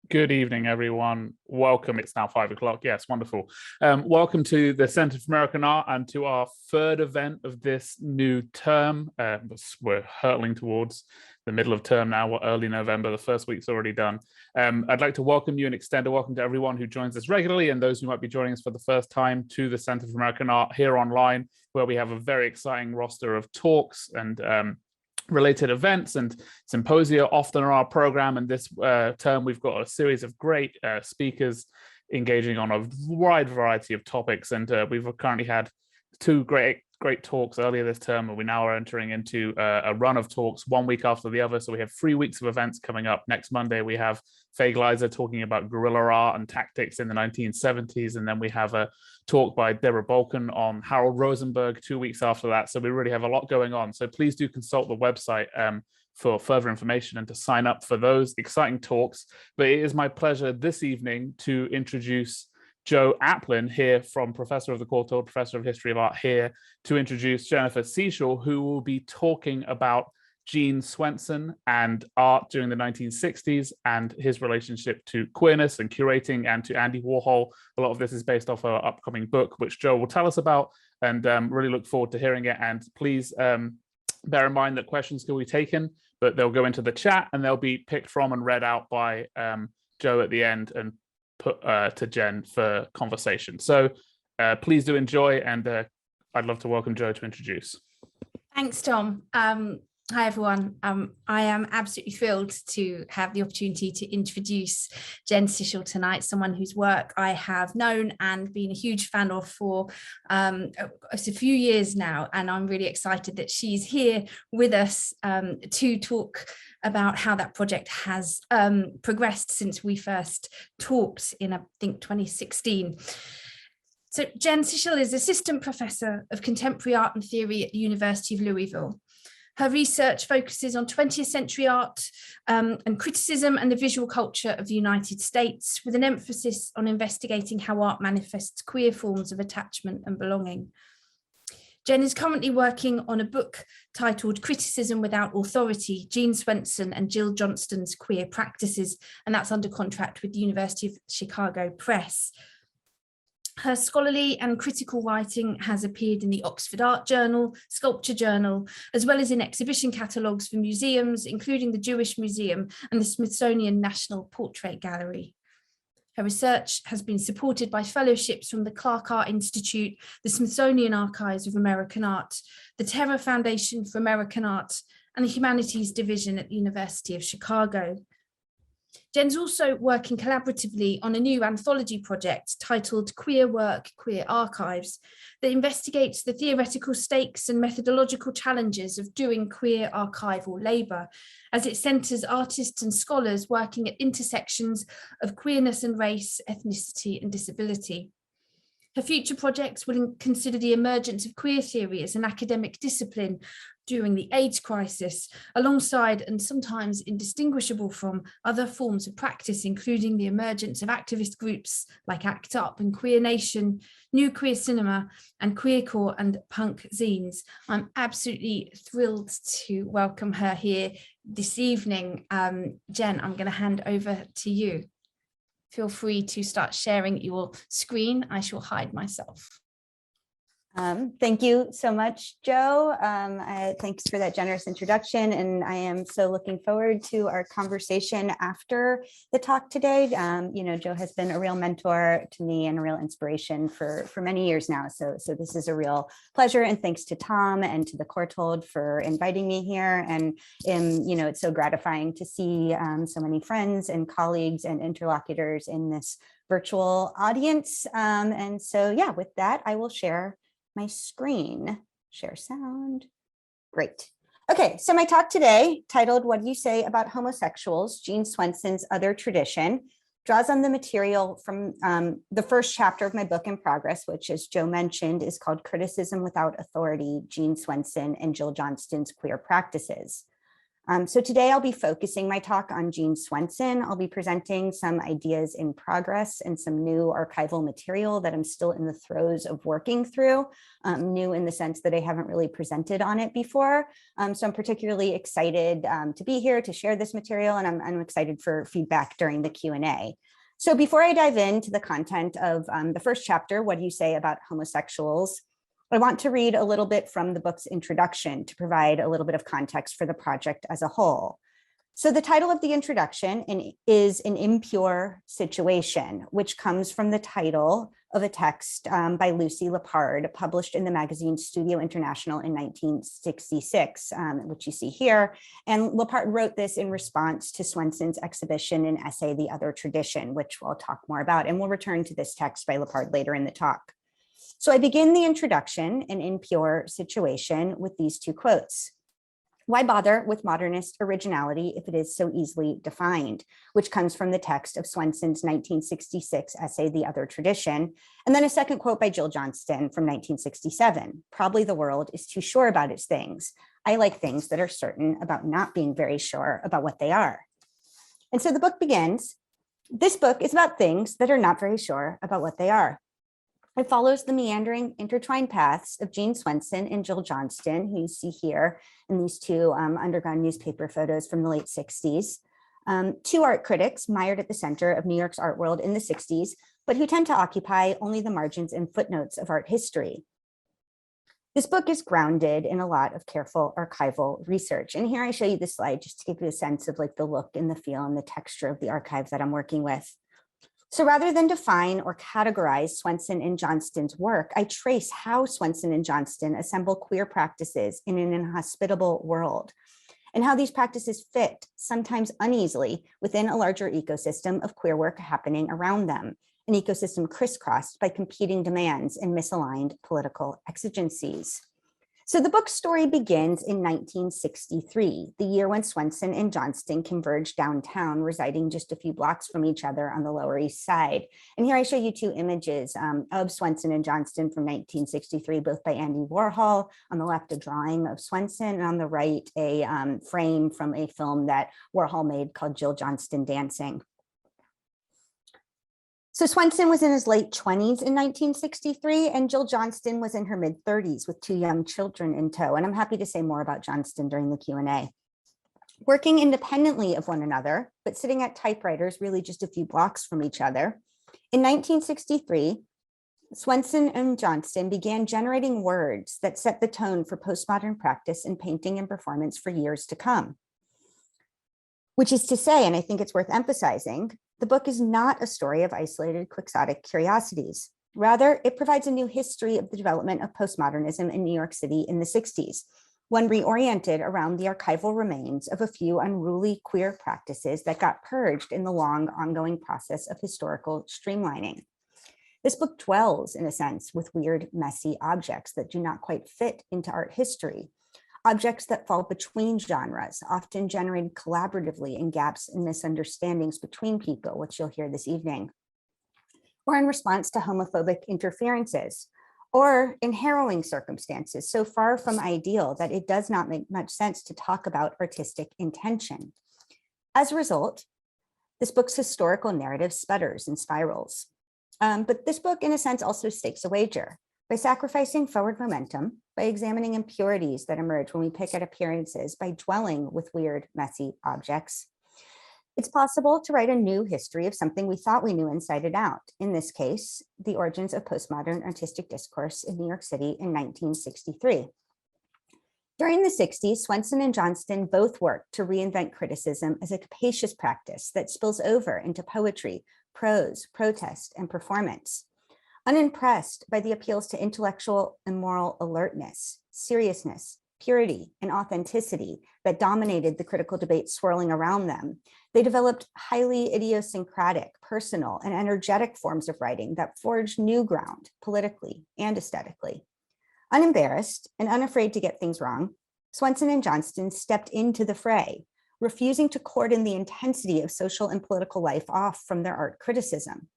Good evening, everyone. Welcome. It's now 5 o'clock. Yes, wonderful. Welcome to the Centre for American Art and to our third event of this new term. We're hurtling towards the middle of term now, or early November. The first week's already done. I'd like to welcome you and extend a welcome to everyone who joins us regularly and those who might be joining us for the first time to the Centre for American Art here online, where we have a very exciting roster of talks and related events and symposia often on our program. And this term, we've got a series of great speakers engaging on a wide variety of topics. And we've currently had two great talks earlier this term, and we now are entering into a run of talks 1 week after the other. So we have 3 weeks of events coming up. Next Monday, we have Faye Gleiser talking about guerrilla art and tactics in the 1970s. And then we have a talk by Deborah Balkan on Harold Rosenberg 2 weeks after that. So we really have a lot going on. So please do consult the website for further information and to sign up for those exciting talks. But it is my pleasure this evening to introduce Joe Aplin here, from Professor of the Courtauld, Professor of History of Art here, to introduce Jennifer Seashall, who will be talking about Gene Swenson and art during the 1960s and his relationship to queerness and curating, and to Andy Warhol. A lot of this is based off our upcoming book, which Joe will tell us about, and really look forward to hearing it. And please bear in mind that questions can be taken, but they'll go into the chat and they'll be picked from and read out by Joe at the end and put to Jen for conversation. So please do enjoy, and I'd love to welcome Joe to introduce. Thanks, Tom. Hi, everyone. I am absolutely thrilled to have the opportunity to introduce Jen Seashall tonight, someone whose work I have known and been a huge fan of for a few years now. And I'm really excited that she's here with us to talk about how that project has progressed since we first talked in, I think, 2016. So Jen Seashall is Assistant Professor of Contemporary Art and Theory at the University of Louisville. Her research focuses on 20th century art and criticism and the visual culture of the United States, with an emphasis on investigating how art manifests queer forms of attachment and belonging. Jen is currently working on a book titled Criticism Without Authority, Gene Swenson and Jill Johnston's Queer Practices, and that's under contract with the University of Chicago Press. Her scholarly and critical writing has appeared in the Oxford Art Journal, Sculpture Journal, as well as in exhibition catalogues for museums, including the Jewish Museum and the Smithsonian National Portrait Gallery. Her research has been supported by fellowships from the Clark Art Institute, the Smithsonian Archives of American Art, the Terra Foundation for American Art, and the Humanities Division at the University of Chicago. Jen's also working collaboratively on a new anthology project titled Queer Work, Queer Archives, that investigates the theoretical stakes and methodological challenges of doing queer archival labour, as it centres artists and scholars working at intersections of queerness and race, ethnicity and disability. Her future projects will consider the emergence of queer theory as an academic discipline during the AIDS crisis, alongside and sometimes indistinguishable from other forms of practice, including the emergence of activist groups like ACT UP and Queer Nation, New Queer Cinema, and queercore and punk zines. I'm absolutely thrilled to welcome her here this evening. Jen, I'm going to hand over to you. Feel free to start sharing your screen. I shall hide myself. Thank you so much, Joe. Thanks for that generous introduction, and I am so looking forward to our conversation after the talk today. Joe has been a real mentor to me and a real inspiration for many years now. So this is a real pleasure, and thanks to Tom and to the Courtauld for inviting me here. And it's so gratifying to see so many friends and colleagues and interlocutors in this virtual audience. And so, yeah, with that, I will share my screen, share sound. Great. Okay, so my talk today, titled What Do You Say About Homosexuals? Gene Swenson's Other Tradition, draws on the material from the first chapter of my book in progress, which, as Joe mentioned, is called Criticism Without Authority, Gene Swenson and Jill Johnston's Queer Practices. So today I'll be focusing my talk on Gene Swenson. I'll be presenting some ideas in progress and some new archival material that I'm still in the throes of working through, new in the sense that I haven't really presented on it before. So I'm particularly excited to be here to share this material, and I'm excited for feedback during the Q&A. So before I dive into the content of the first chapter, what do you say about homosexuals? I want to read a little bit from the book's introduction to provide a little bit of context for the project as a whole. So the title of the introduction is An Impure Situation, which comes from the title of a text by Lucy Lepard, published in the magazine Studio International in 1966, which you see here. And Lepard wrote this in response to Swenson's exhibition and essay, The Other Tradition, which we'll talk more about. And we'll return to this text by Lepard later in the talk. So I begin the introduction, An Impure Situation, with these two quotes. Why bother with modernist originality if it is so easily defined, which comes from the text of Swenson's 1966 essay, The Other Tradition. And then a second quote by Jill Johnston from 1967. Probably the world is too sure about its things. I like things that are certain about not being very sure about what they are. And so the book begins. This book is about things that are not very sure about what they are. It follows the meandering, intertwined paths of Gene Swenson and Jill Johnston, who you see here in these two underground newspaper photos from the late 60s. Two art critics mired at the center of New York's art world in the 60s, but who tend to occupy only the margins and footnotes of art history. This book is grounded in a lot of careful archival research. And here I show you this slide just to give you a sense of like the look and the feel and the texture of the archive that I'm working with. So rather than define or categorize Swenson and Johnston's work, I trace how Swenson and Johnston assemble queer practices in an inhospitable world, and how these practices fit, sometimes uneasily, within a larger ecosystem of queer work happening around them, an ecosystem crisscrossed by competing demands and misaligned political exigencies. So the book's story begins in 1963, the year when Swenson and Johnston converged downtown, residing just a few blocks from each other on the Lower East Side. And here I show you two images of Swenson and Johnston from 1963, both by Andy Warhol. On the left, a drawing of Swenson, and on the right, a frame from a film that Warhol made called Jill Johnston Dancing. So Swenson was in his late 20s in 1963, and Jill Johnston was in her mid-30s with two young children in tow. And I'm happy to say more about Johnston during the Q&A. Working independently of one another, but sitting at typewriters really just a few blocks from each other, in 1963, Swenson and Johnston began generating words that set the tone for postmodern practice in painting and performance for years to come. Which is to say, and I think it's worth emphasizing, the book is not a story of isolated quixotic curiosities. Rather, it provides a new history of the development of postmodernism in New York City in the 60s, one reoriented around the archival remains of a few unruly queer practices that got purged in the long ongoing process of historical streamlining. This book dwells, in a sense, with weird, messy objects that do not quite fit into art history. Objects that fall between genres, often generated collaboratively in gaps and misunderstandings between people, which you'll hear this evening, or in response to homophobic interferences, or in harrowing circumstances so far from ideal that it does not make much sense to talk about artistic intention. As a result, this book's historical narrative sputters and spirals. But this book, in a sense, also stakes a wager. By sacrificing forward momentum, by examining impurities that emerge when we pick at appearances, by dwelling with weird, messy objects, it's possible to write a new history of something we thought we knew inside and out. In this case, the origins of postmodern artistic discourse in New York City in 1963. During the 60s, Swenson and Johnston both worked to reinvent criticism as a capacious practice that spills over into poetry, prose, protest, and performance. Unimpressed by the appeals to intellectual and moral alertness, seriousness, purity, and authenticity that dominated the critical debate swirling around them, they developed highly idiosyncratic, personal, and energetic forms of writing that forged new ground politically and aesthetically. Unembarrassed and unafraid to get things wrong, Swenson and Johnston stepped into the fray, refusing to cordon the intensity of social and political life off from their art criticism.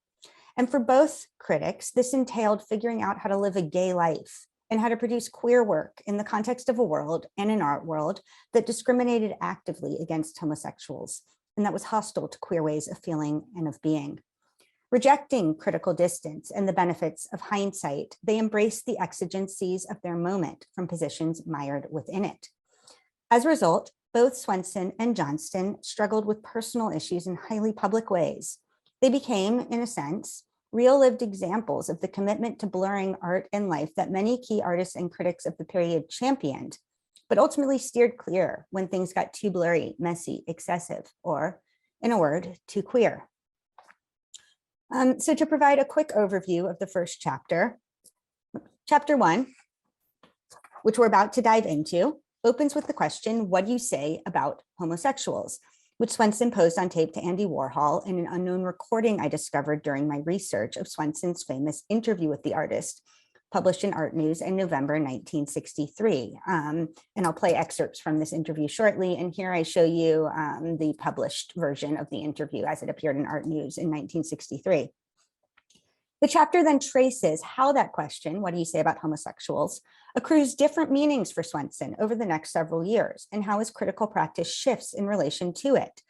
And for both critics, this entailed figuring out how to live a gay life and how to produce queer work in the context of a world and an art world that discriminated actively against homosexuals and that was hostile to queer ways of feeling and of being. Rejecting critical distance and the benefits of hindsight, they embraced the exigencies of their moment from positions mired within it. As a result, both Swenson and Johnston struggled with personal issues in highly public ways. They became, in a sense, real lived examples of the commitment to blurring art and life that many key artists and critics of the period championed, but ultimately steered clear when things got too blurry, messy, excessive, or, in a word, too queer. So to provide a quick overview of the first chapter, chapter 1, which we're about to dive into, opens with the question, what do you say about homosexuals? Which Swenson posed on tape to Andy Warhol in an unknown recording I discovered during my research of Swenson's famous interview with the artist, published in Art News in November 1963. And I'll play excerpts from this interview shortly. And here I show you the published version of the interview as it appeared in Art News in 1963. The chapter then traces how that question, what do you say about homosexuals, accrues different meanings for Swenson over the next several years and how his critical practice shifts in relation to it,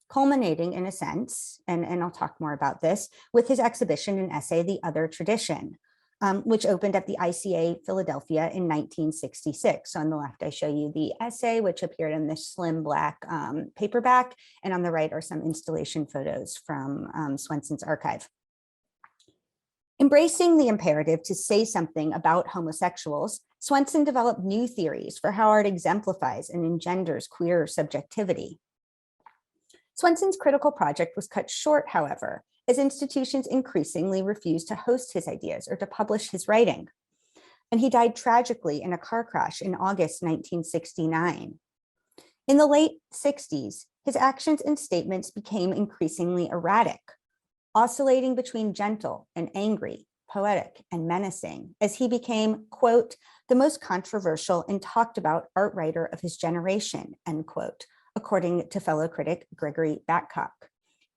culminating in a sense, and I'll talk more about this, with his exhibition and essay, The Other Tradition, which opened at the ICA Philadelphia in 1966. So on the left, I show you the essay, which appeared in this slim black paperback, and on the right are some installation photos from Swenson's archive. Embracing the imperative to say something about homosexuals, Swenson developed new theories for how art exemplifies and engenders queer subjectivity. Swenson's critical project was cut short, however, as institutions increasingly refused to host his ideas or to publish his writing. And he died tragically in a car crash in August 1969. In the late 60s, his actions and statements became increasingly erratic, oscillating between gentle and angry, poetic and menacing, as he became, quote, the most controversial and talked about art writer of his generation, end quote, according to fellow critic Gregory Babcock.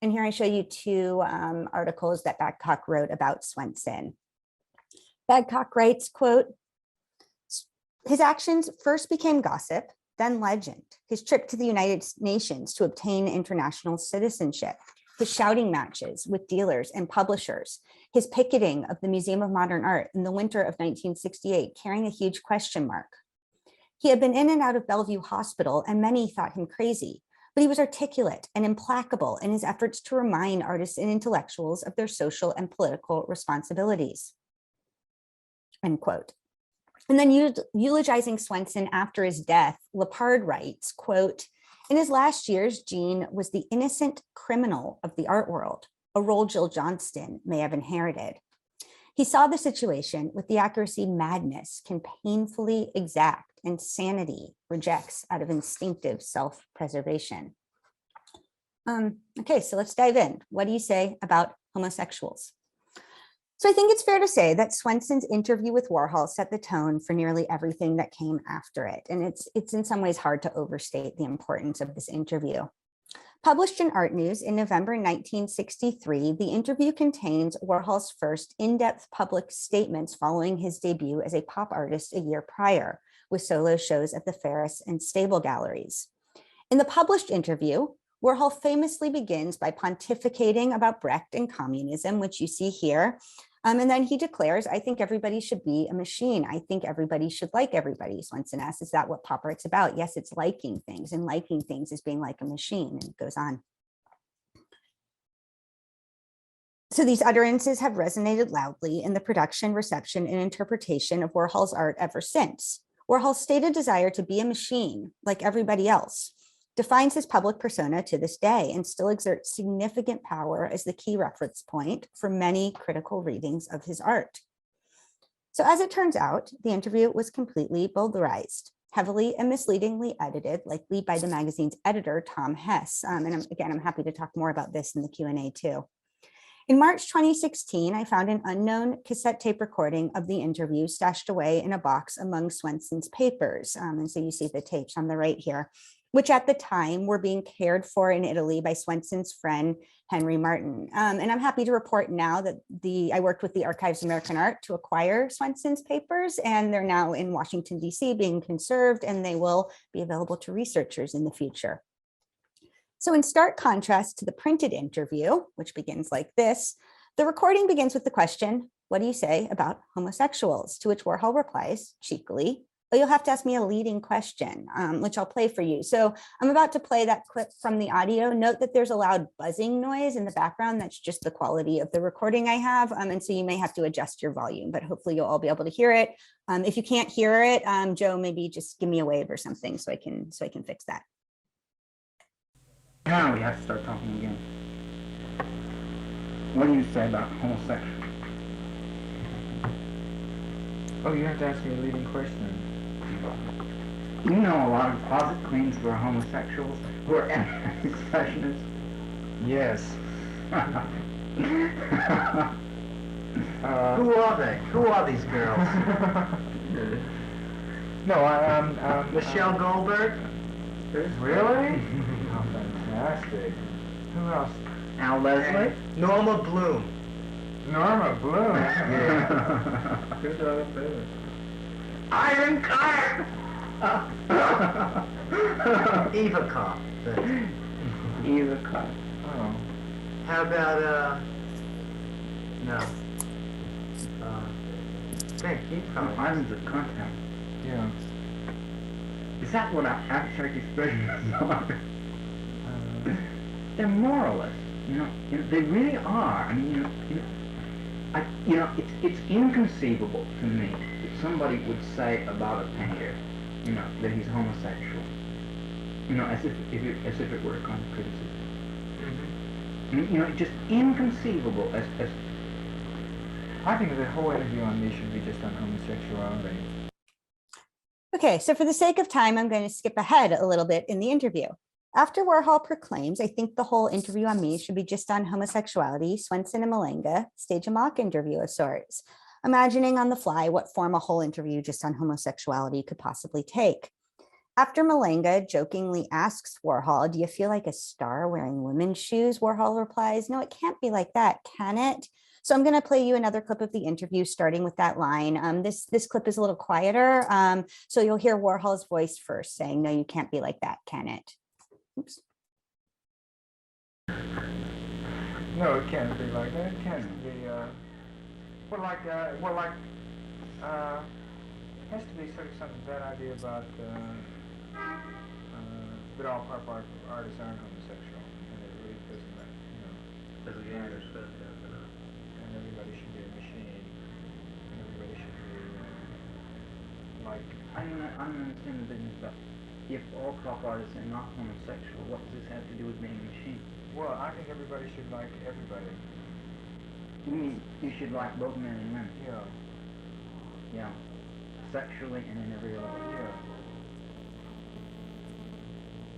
And here I show you two articles that Babcock wrote about Swenson. Babcock writes, quote, his actions first became gossip, then legend. His trip to the United Nations to obtain international citizenship, his shouting matches with dealers and publishers, his picketing of the Museum of Modern Art in the winter of 1968, carrying a huge question mark. He had been in and out of Bellevue Hospital, and many thought him crazy, but he was articulate and implacable in his efforts to remind artists and intellectuals of their social and political responsibilities, end quote. And then eulogizing Swenson after his death, Lepard writes, quote, in his last years, Gene was the innocent criminal of the art world, a role Jill Johnston may have inherited. He saw the situation with the accuracy madness can painfully exact and sanity rejects out of instinctive self-preservation. Okay, so let's dive in. What do you say about homosexuals? So I think it's fair to say that Swenson's interview with Warhol set the tone for nearly everything that came after it. And it's in some ways hard to overstate the importance of this interview. Published in Art News in November 1963, the interview contains Warhol's first in-depth public statements following his debut as a pop artist a year prior, with solo shows at the Ferris and Stable galleries. In the published interview, Warhol famously begins by pontificating about Brecht and communism, which you see here. And then he declares, I think everybody should be a machine. I think everybody should like everybody. Swenson asks, is that what pop art's about? Yes, it's liking things, and liking things is being like a machine, and it goes on. So these utterances have resonated loudly in the production, reception, and interpretation of Warhol's art ever since. Warhol's stated desire to be a machine, like everybody else, defines his public persona to this day and still exerts significant power as the key reference point for many critical readings of his art. So as it turns out, the interview was completely bowdlerized, heavily and misleadingly edited, likely by the magazine's editor, Tom Hess. And again, I'm happy to talk more about this in the Q&A too. In March 2016, I found an unknown cassette tape recording of the interview stashed away in a box among Swenson's papers. And so you see the tapes on the right here. which at the time were being cared for in Italy by Swenson's friend, Henry Martin. And I'm happy to report now that I worked with the Archives of American Art to acquire Swenson's papers, and they're now in Washington, DC being conserved, and they will be available to researchers in the future. So in stark contrast to the printed interview, which begins like this, the recording begins with the question, "What do you say about homosexuals?" To which Warhol replies cheekily, "Well, you'll have to ask me a leading question," which I'll play for you. So I'm about to play that clip from the audio. Note that there's a loud buzzing noise in the background. That's just the quality of the recording I have. And so you may have to adjust your volume, but hopefully you'll all be able to hear it. If you can't hear it, Joe, maybe just give me a wave or something so I can fix that. Now we have to start talking again. What do you say about homosexuals? Oh, you have to ask me a leading question. You know a lot of posit queens who are homosexuals, who are expressionists. Yes. Who are they? Who are these girls? No, Michelle Goldberg? Really? Oh, fantastic. Who else? Al Leslie? Norma Bloom. Norma Bloom. Yeah. Who's the other favorite? Iron Clark! Eva Kopp. Eva Clark. Oh. How about, no. Think, you probably. Islands of Content. Yeah. Is that what abstract expressionists are? They're moralists. You know, they really are. I mean, it's inconceivable to me that somebody would say about a painter, that he's homosexual. As if it were a kind of criticism. Mm-hmm. It's just inconceivable as I think the whole interview on me should be just on homosexuality. Okay, so for the sake of time, I'm going to skip ahead a little bit in the interview. After Warhol proclaims, "I think the whole interview on me should be just on homosexuality," Swenson and Malenga stage a mock interview of sorts, imagining on the fly what form a whole interview just on homosexuality could possibly take. After Malenga jokingly asks Warhol, "Do you feel like a star wearing women's shoes?" Warhol replies, "No, it can't be like that, can it?" So I'm going to play you another clip of the interview, starting with that line. This clip is a little quieter, so you'll hear Warhol's voice first saying, "No, you can't be like that, can it?" Oops. No, it can't be like that. It can't be, has to be sort of something, that idea about, that all pop artists aren't homosexual, and it really doesn't matter, and everybody should be a machine, and everybody should be, like, I don't understand the business, but if all pop artists are not homosexual, what does this have to do with being a machine? well, I think everybody should like everybody. You mean you should like both men and women? Yeah, Yeah. Sexually and in every other way. yeah,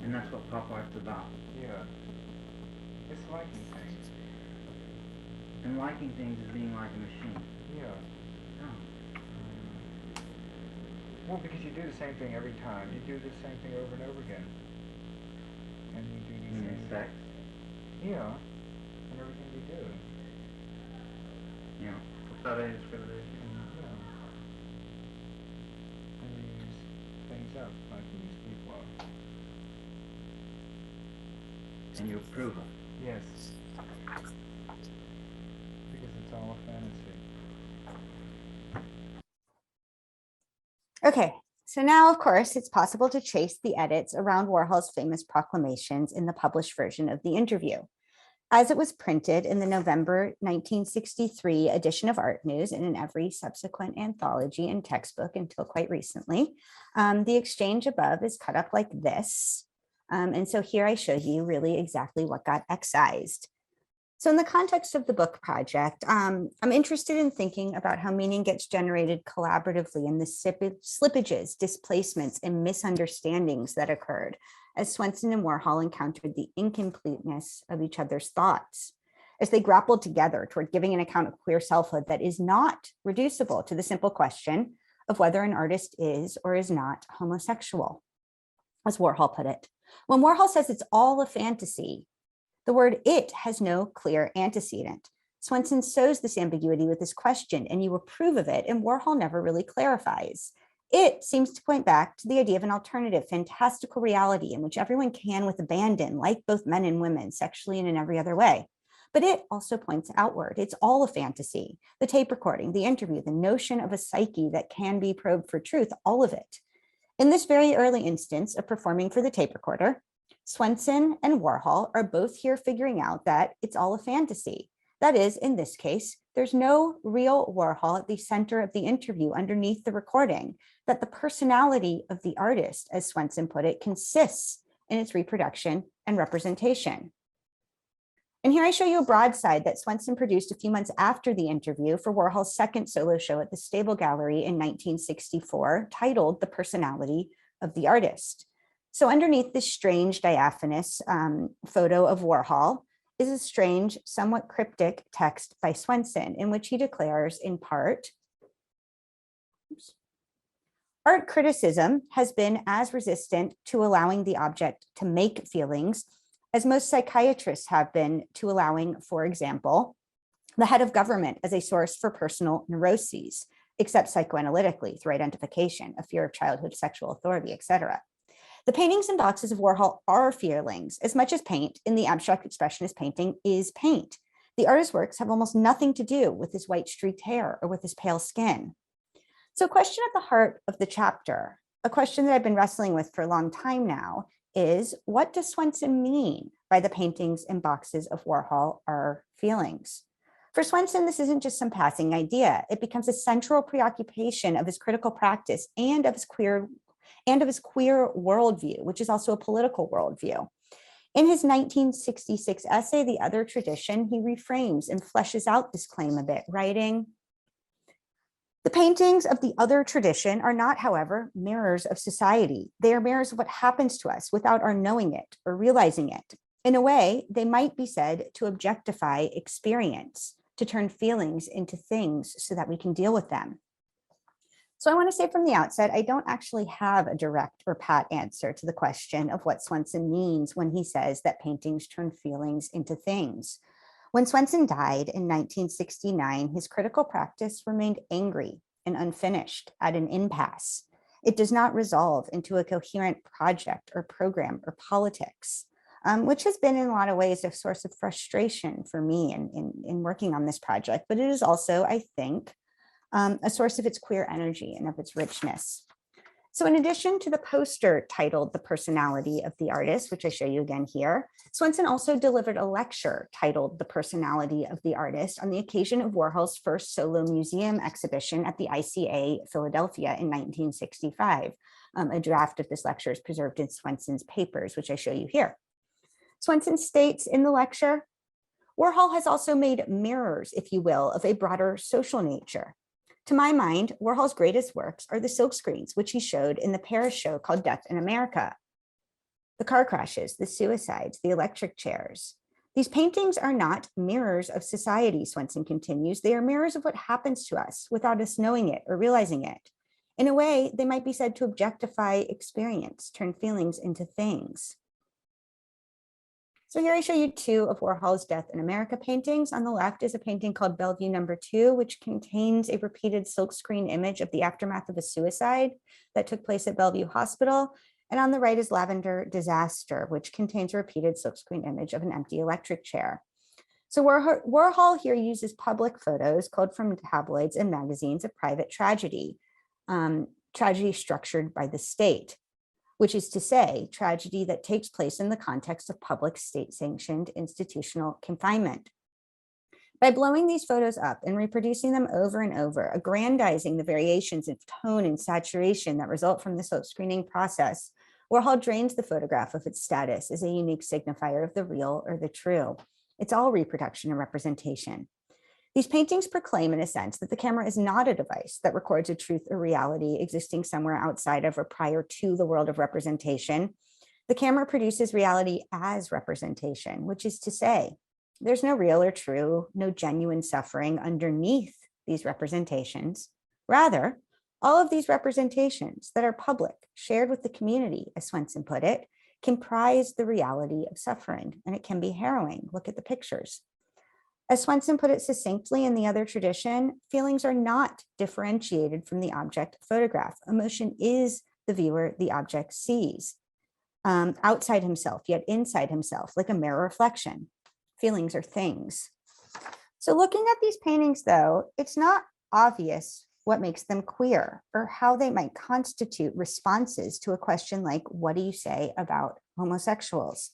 And that's what pop art's about. yeah. It's liking things. And liking things is being like a machine. Yeah. Oh. Well, because you do the same thing every time. You do the same thing over and over again. And you do the You mean same sex? Yeah. And everything you do. Yeah. Without any discrimination. Yeah. And you use things up like you use people up. And you approve of. Yes. Because it's all a fantasy. Okay, so now, of course, it's possible to chase the edits around Warhol's famous proclamations in the published version of the interview. As it was printed in the November 1963 edition of Art News and in every subsequent anthology and textbook until quite recently, the exchange above is cut up like this. And so here I show you really exactly what got excised. So in the context of the book project, I'm interested in thinking about how meaning gets generated collaboratively and the slippages, displacements, and misunderstandings that occurred as Swenson and Warhol encountered the incompleteness of each other's thoughts, as they grappled together toward giving an account of queer selfhood that is not reducible to the simple question of whether an artist is or is not homosexual. As Warhol put it, When Warhol says it's all a fantasy, the word it has no clear antecedent. Swenson sows this ambiguity with this question, and you approve of it, and Warhol never really clarifies. It seems to point back to the idea of an alternative, fantastical reality in which everyone can with abandon, like both men and women, sexually and in every other way. But it also points outward. It's all a fantasy. The tape recording, the interview, the notion of a psyche that can be probed for truth, all of it. In this very early instance of performing for the tape recorder, Swenson and Warhol are both here figuring out that it's all a fantasy. That is, in this case, there's no real Warhol at the center of the interview underneath the recording, that the personality of the artist, as Swenson put it, consists in its reproduction and representation. And here I show you a broadside that Swenson produced a few months after the interview for Warhol's second solo show at the Stable Gallery in 1964, titled The Personality of the Artist. So underneath this strange diaphanous photo of Warhol is a strange, somewhat cryptic text by Swenson, in which he declares in part, art criticism has been as resistant to allowing the object to make feelings as most psychiatrists have been to allowing, for example, the head of government as a source for personal neuroses, except psychoanalytically through identification, a fear of childhood sexual authority, etc. The paintings and boxes of Warhol are feelings as much as paint in the abstract expressionist painting is paint. The artist's works have almost nothing to do with his white streaked hair or with his pale skin. So a question at the heart of the chapter, a question that I've been wrestling with for a long time now, is what does Swenson mean by the paintings and boxes of Warhol are feelings? For Swenson, this isn't just some passing idea. It becomes a central preoccupation of his critical practice and of his queer worldview, which is also a political worldview. In his 1966 essay, The Other Tradition, he reframes and fleshes out this claim a bit, writing, "The paintings of the other tradition are not, however, mirrors of society. They are mirrors of what happens to us without our knowing it or realizing it. In a way, they might be said to objectify experience, to turn feelings into things so that we can deal with them." So I want to say from the outset, I don't actually have a direct or pat answer to the question of what Swenson means when he says that paintings turn feelings into things. When Swenson died in 1969, his critical practice remained angry and unfinished, at an impasse. It does not resolve into a coherent project or program or politics, which has been in a lot of ways a source of frustration for me in working on this project, but it is also, I think, a source of its queer energy and of its richness. So in addition to the poster titled The Personality of the Artist, which I show you again here, Swenson also delivered a lecture titled The Personality of the Artist on the occasion of Warhol's first solo museum exhibition at the ICA Philadelphia in 1965. A draft of this lecture is preserved in Swenson's papers, which I show you here. Swenson states in the lecture, Warhol has also made mirrors, if you will, of a broader social nature. To my mind, Warhol's greatest works are the silkscreens, which he showed in the Paris show called Death in America. The car crashes, the suicides, the electric chairs. These paintings are not mirrors of society, Swenson continues. They are mirrors of what happens to us without us knowing it or realizing it. In a way, they might be said to objectify experience, turn feelings into things. So here I show you two of Warhol's Death in America paintings. On the left is a painting called Bellevue No. 2, which contains a repeated silkscreen image of the aftermath of a suicide that took place at Bellevue Hospital. And on the right is Lavender Disaster, which contains a repeated silkscreen image of an empty electric chair. So Warhol here uses public photos culled from tabloids and magazines of private tragedy, tragedy structured by the state, which is to say, tragedy that takes place in the context of public state-sanctioned institutional confinement. By blowing these photos up and reproducing them over and over, aggrandizing the variations of tone and saturation that result from the silkscreening process, Warhol drains the photograph of its status as a unique signifier of the real or the true. It's all reproduction and representation. These paintings proclaim, in a sense, that the camera is not a device that records a truth or reality existing somewhere outside of or prior to the world of representation. The camera produces reality as representation, which is to say, there's no real or true, no genuine suffering underneath these representations. Rather, all of these representations that are public, shared with the community, as Swenson put it, comprise the reality of suffering, and it can be harrowing. Look at the pictures. As Swenson put it succinctly in the other tradition, feelings are not differentiated from the object photograph. Emotion is the viewer the object sees, outside himself, yet inside himself, like a mirror reflection. Feelings are things. So looking at these paintings, though, it's not obvious what makes them queer or how they might constitute responses to a question like, what do you say about homosexuals?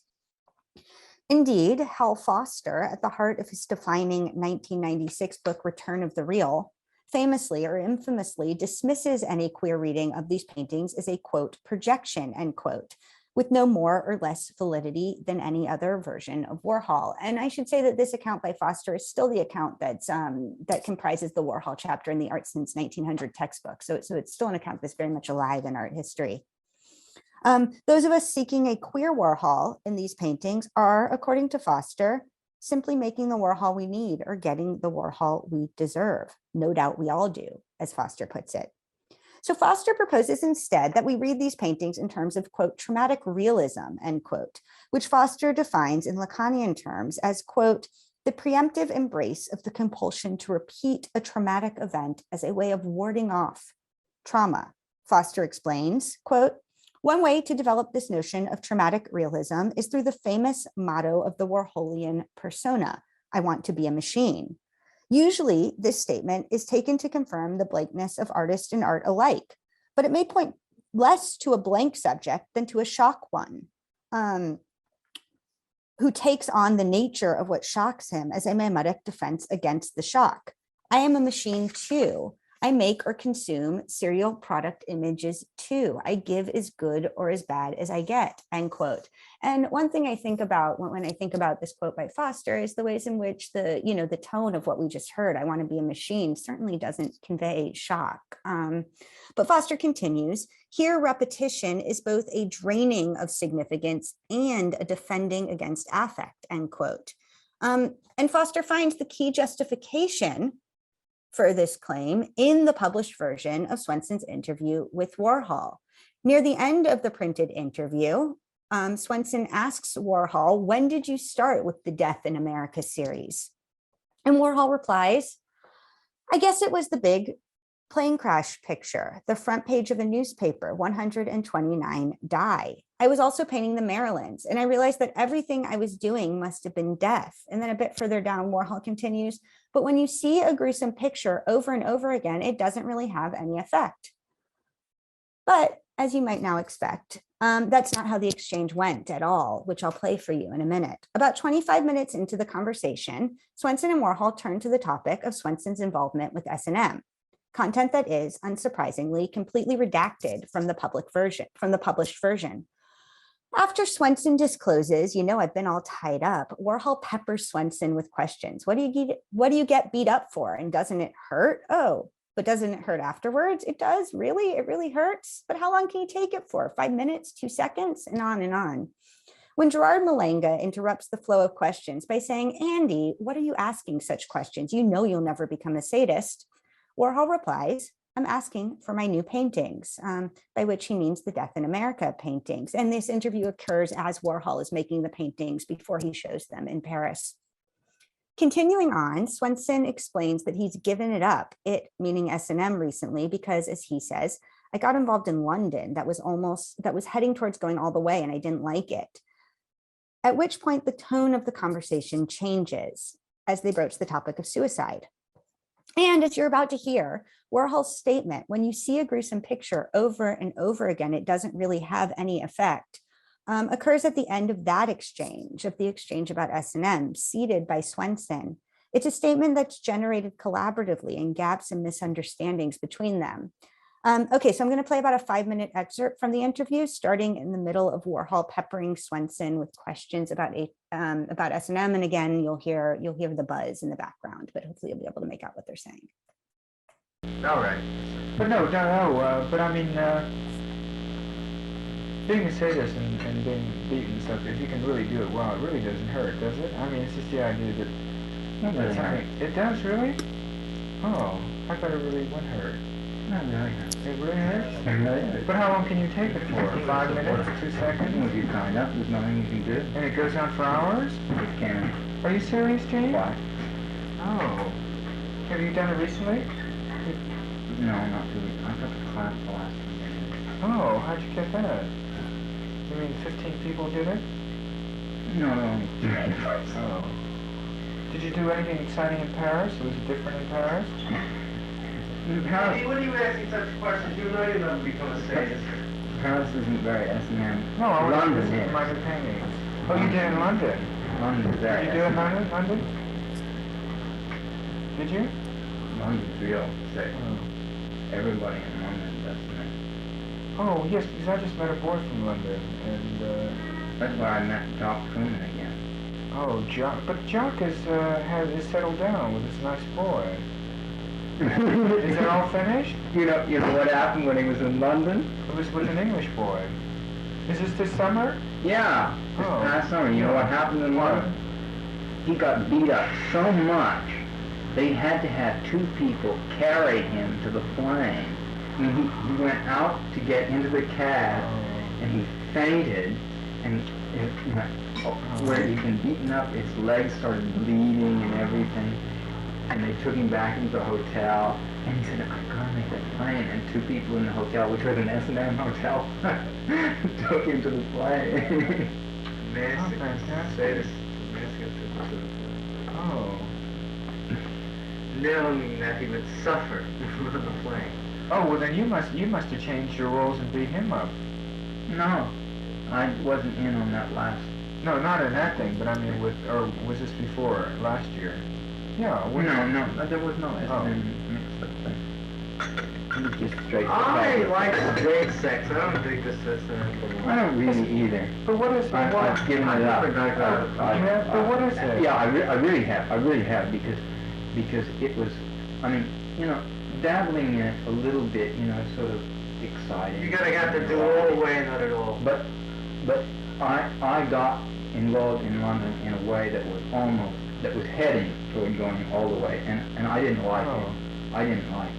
Indeed, Hal Foster, at the heart of his defining 1996 book, Return of the Real, famously or infamously dismisses any queer reading of these paintings as a, quote, projection, end quote, with no more or less validity than any other version of Warhol. And I should say that this account by Foster is still the account that's, that comprises the Warhol chapter in the Art Since 1900 textbook. So it's still an account that's very much alive in art history. Those of us seeking a queer Warhol in these paintings are, according to Foster, simply making the Warhol we need or getting the Warhol we deserve. No doubt we all do, as Foster puts it. So Foster proposes instead that we read these paintings in terms of, quote, traumatic realism, end quote, which Foster defines in Lacanian terms as, quote, the preemptive embrace of the compulsion to repeat a traumatic event as a way of warding off trauma. Foster explains, quote, one way to develop this notion of traumatic realism is through the famous motto of the Warholian persona, I want to be a machine. Usually, this statement is taken to confirm the blankness of artist and art alike, but it may point less to a blank subject than to a shock one, who takes on the nature of what shocks him as a mimetic defense against the shock. I am a machine too. I make or consume serial product images too. I give as good or as bad as I get, end quote. And one thing I think about when I think about this quote by Foster is the ways in which the tone of what we just heard, I want to be a machine, certainly doesn't convey shock. But Foster continues, here repetition is both a draining of significance and a defending against affect, end quote. And Foster finds the key justification for this claim in the published version of Swenson's interview with Warhol. Near the end of the printed interview, Swenson asks Warhol, when did you start with the Death in America series? And Warhol replies, I guess it was the big plane crash picture, the front page of a newspaper, 129 die. I was also painting the Marylands, and I realized that everything I was doing must have been death. And then a bit further down, Warhol continues, but when you see a gruesome picture over and over again, it doesn't really have any effect. But as you might now expect, that's not how the exchange went at all, which I'll play for you in a minute. About 25 minutes into the conversation, Swenson and Warhol turned to the topic of Swenson's involvement with S&M, content that is, unsurprisingly, completely redacted from the published version. After Swenson discloses, I've been all tied up, Warhol peppers Swenson with questions. What do you get beat up for? And doesn't it hurt? Oh, but doesn't it hurt afterwards? It does, really? It really hurts? But how long can you take it for? 5 minutes, 2 seconds, and on and on. When Gerard Malenga interrupts the flow of questions by saying, Andy, what are you asking such questions? You know you'll never become a sadist. Warhol replies, I'm asking for my new paintings, by which he means the Death in America paintings. And this interview occurs as Warhol is making the paintings before he shows them in Paris. Continuing on, Swenson explains that he's given it up, it meaning S&M recently, because as he says, I got involved in London that was heading towards going all the way and I didn't like it. At which point the tone of the conversation changes as they broach the topic of suicide. And as you're about to hear, Warhol's statement, when you see a gruesome picture over and over again, it doesn't really have any effect, occurs at the end of that exchange, of the exchange about S&M, seated by Swenson. It's a statement that's generated collaboratively in gaps and misunderstandings between them. Okay, so I'm going to play about a 5-minute excerpt from the interview, starting in the middle of Warhol peppering Swenson with questions about S&M, and again, you'll hear the buzz in the background, but hopefully you'll be able to make out what they're saying. All right. But but I mean, being a sadist and being beaten and stuff, if you can really do it well, it really doesn't hurt, does it? I mean, it's just the idea that It doesn't hurt. it does, really? Oh, I thought it really would hurt. Not really. It really hurts? It really is. But how long can you take it for? 5 minutes? 2 seconds? If you kind up, there's nothing you can do. And it goes on for hours? It can. Are you serious, Gene? Why? Oh. Have you done it recently? No, not really. I took a class the last 2 years. Oh, how'd you get that? You mean 15 people did it? No, only 2. Oh. Did you do anything exciting in Paris? Was it different in Paris? In Paris, What are you asking such questions? You know you're not become a sadist. Paris isn't very S&M. No, I was London listening to is. minor paintings. Oh, you did in London? London's very Did you do it in S&M. London? Did you? London's real. Say, Oh. everybody in London does that. Oh, yes, because I just met a boy from London, and, That's where I met Doc Truman again. oh, Jock, but Jock is settled down with this nice boy. Is it all finished? You know what happened when he was in London? It was with an English boy. Is this summer? Yeah, this Oh. past summer. You know what happened in London? He got beat up so much, they had to have 2 people carry him to the plane. I mean, he went out to get into the cab, and he fainted, and where he'd been beaten up, his legs started bleeding and everything. And they took him back into the hotel, and he said, I gotta make that plane. And 2 people in the hotel, which was an S&M hotel, took him to the plane. Nasty. fantastic. Sadist. Nasty. Oh. Knowing that he would suffer on the plane. Oh, well then you must have changed your roles and beat him up. No, I wasn't in on that last. No, not in that thing, but I mean or was this before, last year? Yeah, No, there was no S&M Oh. mixed up thing. It was just straight. I like straight sex. I don't think this is I don't really either. But what is I've given it up. Yeah, but what is it? Yeah, I really have because it was, I mean, dabbling in it a little bit, sort of exciting. You gotta have to do all the way, not at all. But I got involved in London in a way that was heading toward going all the way, and I didn't like Oh. it. I didn't like it.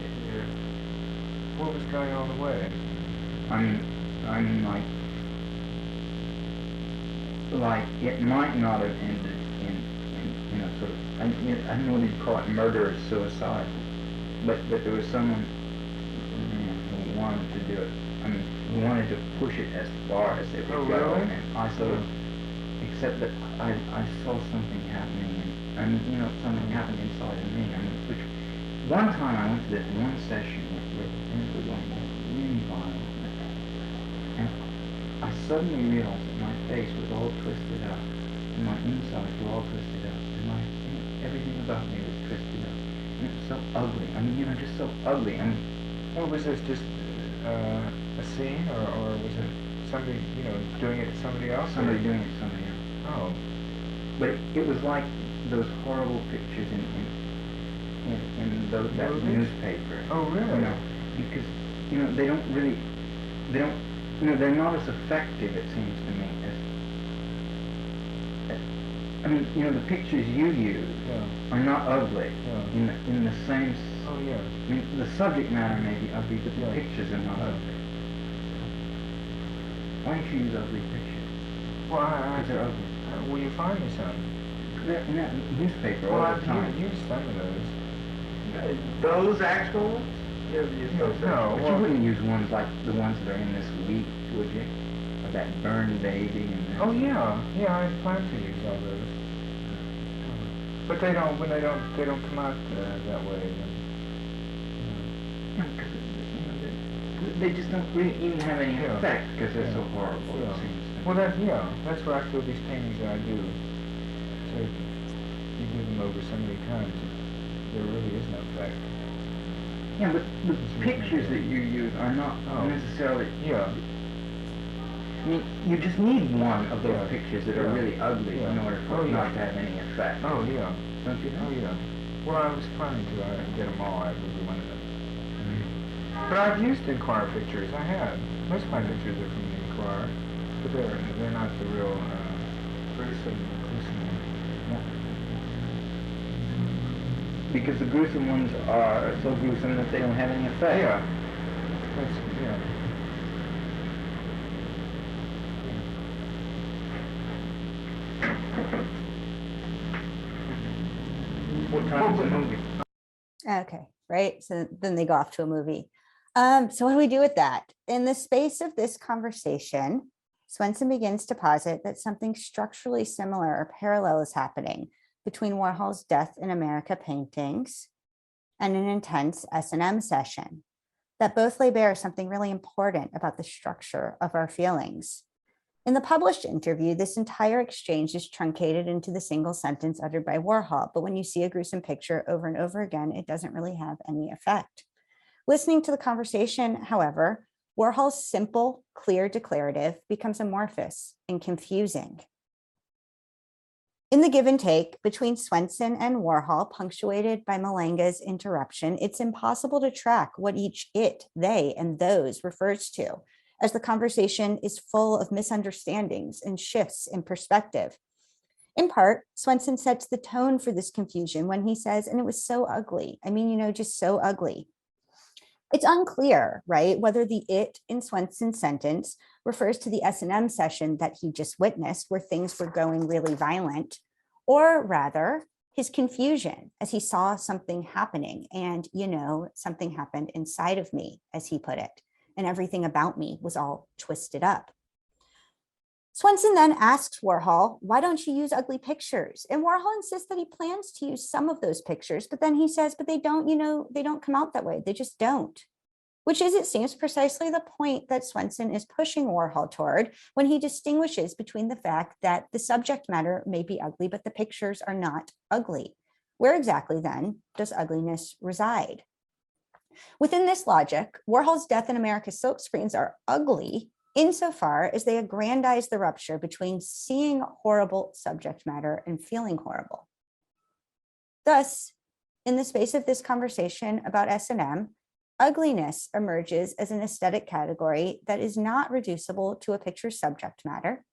What was going on the way? I mean, like it might not have ended in sort of, I don't know what you'd call it, murder or suicide, but there was someone who wanted to do it. I mean, who wanted to push it as far as it would Oh, go, really? and I sort of, except that I saw something happening, and something happened inside of me. I mean, which one time I went to this one session where things were going really violent, and I suddenly realized that my face was all twisted up, and my insides were all twisted up, and everything about me was twisted up, and it was so ugly. I mean, just so ugly. I mean, What was this, just a scene, or was it somebody, doing it to somebody else? somebody doing it to somebody else. Oh. But it was like those horrible pictures in that Movies? newspaper. Oh, really? Because they're not as effective, it seems to me, as I mean, the pictures you use Yeah. are not ugly Yeah. in the same. Oh, yeah. I mean, the subject matter may be ugly, but the Yeah. pictures are not Yeah. ugly. Why don't you use ugly pictures? Well, Because they're ugly. will you find me some? They're in that newspaper Well, all I've the time. used some of those. Those actual ones? You ever used those? No. But you wouldn't use ones like the ones that are in this week, would you? Or that burned baby and that. Oh, yeah. Yeah, I plan to use all those. But they don't come out that way. Yeah, 'cause they just don't really even have any Yeah. effect because they're so Yeah. horrible, Yeah. it seems to me. Well, that's what I feel these paintings that I do. So you do them over so many times, there really is no effect. Yeah, but the pictures that you use are not Oh. necessarily. Yeah. I mean, you just need one of those Yeah. pictures that are Yeah. really ugly in Yeah. order for Oh, it yeah. not to have any effect. Oh, yeah. Don't you Oh, know? yeah. Well, I was planning to get them all. I really wanted them. But I've used Inquirer pictures. I have. Most of my pictures are from the Inquirer, but they're not the real gruesome ones. because the gruesome ones are so gruesome that they don't have any effect. Yeah. Yeah. What time is the movie? Okay, right. So then they go off to a movie. So what do we do with that? In the space of this conversation, Swenson begins to posit that something structurally similar or parallel is happening between Warhol's Death in America paintings and an intense S&M session, that both lay bare something really important about the structure of our feelings. In the published interview, this entire exchange is truncated into the single sentence uttered by Warhol, but when you see a gruesome picture over and over again, it doesn't really have any effect. Listening to the conversation, however, Warhol's simple, clear declarative becomes amorphous and confusing. In the give and take between Swenson and Warhol, punctuated by Malanga's interruption, it's impossible to track what each it, they, and those refers to, as the conversation is full of misunderstandings and shifts in perspective. In part, Swenson sets the tone for this confusion when he says, and it was so ugly. I mean, just so ugly. It's unclear, right, whether the it in Swenson's sentence refers to the S&M session that he just witnessed, where things were going really violent, or rather his confusion as he saw something happening and, something happened inside of me, as he put it, and everything about me was all twisted up. Swenson then asks Warhol, why don't you use ugly pictures? And Warhol insists that he plans to use some of those pictures, but then he says, but they don't, they don't come out that way. They just don't. Which is, it seems, precisely the point that Swenson is pushing Warhol toward when he distinguishes between the fact that the subject matter may be ugly, but the pictures are not ugly. Where exactly then does ugliness reside? Within this logic, Warhol's Death in America silkscreens are ugly insofar as they aggrandize the rupture between seeing horrible subject matter and feeling horrible. Thus, in the space of this conversation about S&M, ugliness emerges as an aesthetic category that is not reducible to a picture's subject matter,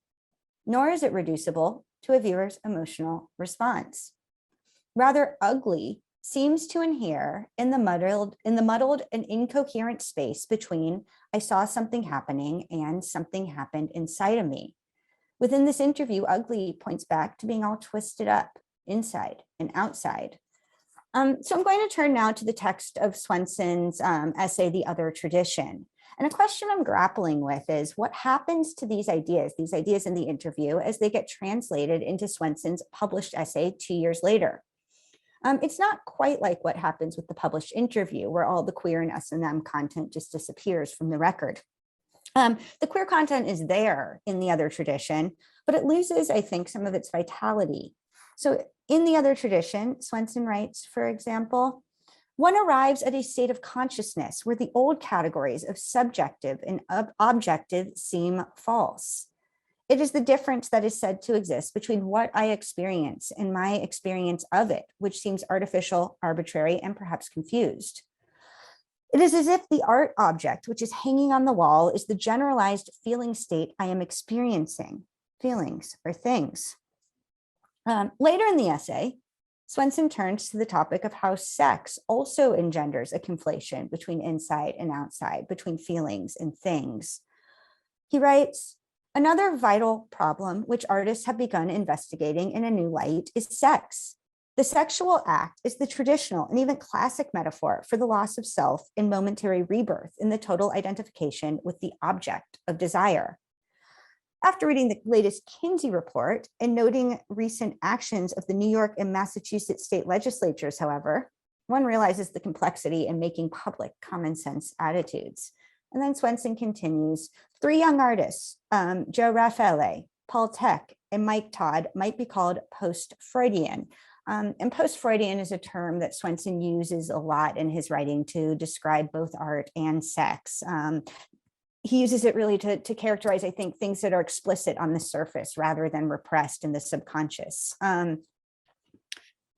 nor is it reducible to a viewer's emotional response. Rather, ugly seems to inhere in the muddled and incoherent space between I saw something happening and something happened inside of me. Within this interview, ugly points back to being all twisted up inside and outside. So I'm going to turn now to the text of Swenson's essay, The Other Tradition. And a question I'm grappling with is what happens to these ideas in the interview as they get translated into Swenson's published essay 2 years later. It's not quite like what happens with the published interview, where all the queer and S&M content just disappears from the record. The queer content is there in The Other Tradition, but it loses, I think, some of its vitality. So in The Other Tradition, Swenson writes, for example, one arrives at a state of consciousness where the old categories of subjective and objective seem false. It is the difference that is said to exist between what I experience and my experience of it, which seems artificial, arbitrary, and perhaps confused. It is as if the art object, which is hanging on the wall, is the generalized feeling state I am experiencing, feelings or things. Later in the essay, Swenson turns to the topic of how sex also engenders a conflation between inside and outside, between feelings and things. He writes, another vital problem which artists have begun investigating in a new light is sex. The sexual act is the traditional and even classic metaphor for the loss of self in momentary rebirth in the total identification with the object of desire. After reading the latest Kinsey report and noting recent actions of the New York and Massachusetts state legislatures, however, one realizes the complexity in making public common sense attitudes. And then Swenson continues, 3 young artists, Joe Raffaele, Paul Tech, and Mike Todd might be called post-Freudian. And post-Freudian is a term that Swenson uses a lot in his writing to describe both art and sex. He uses it really to characterize, I think, things that are explicit on the surface rather than repressed in the subconscious.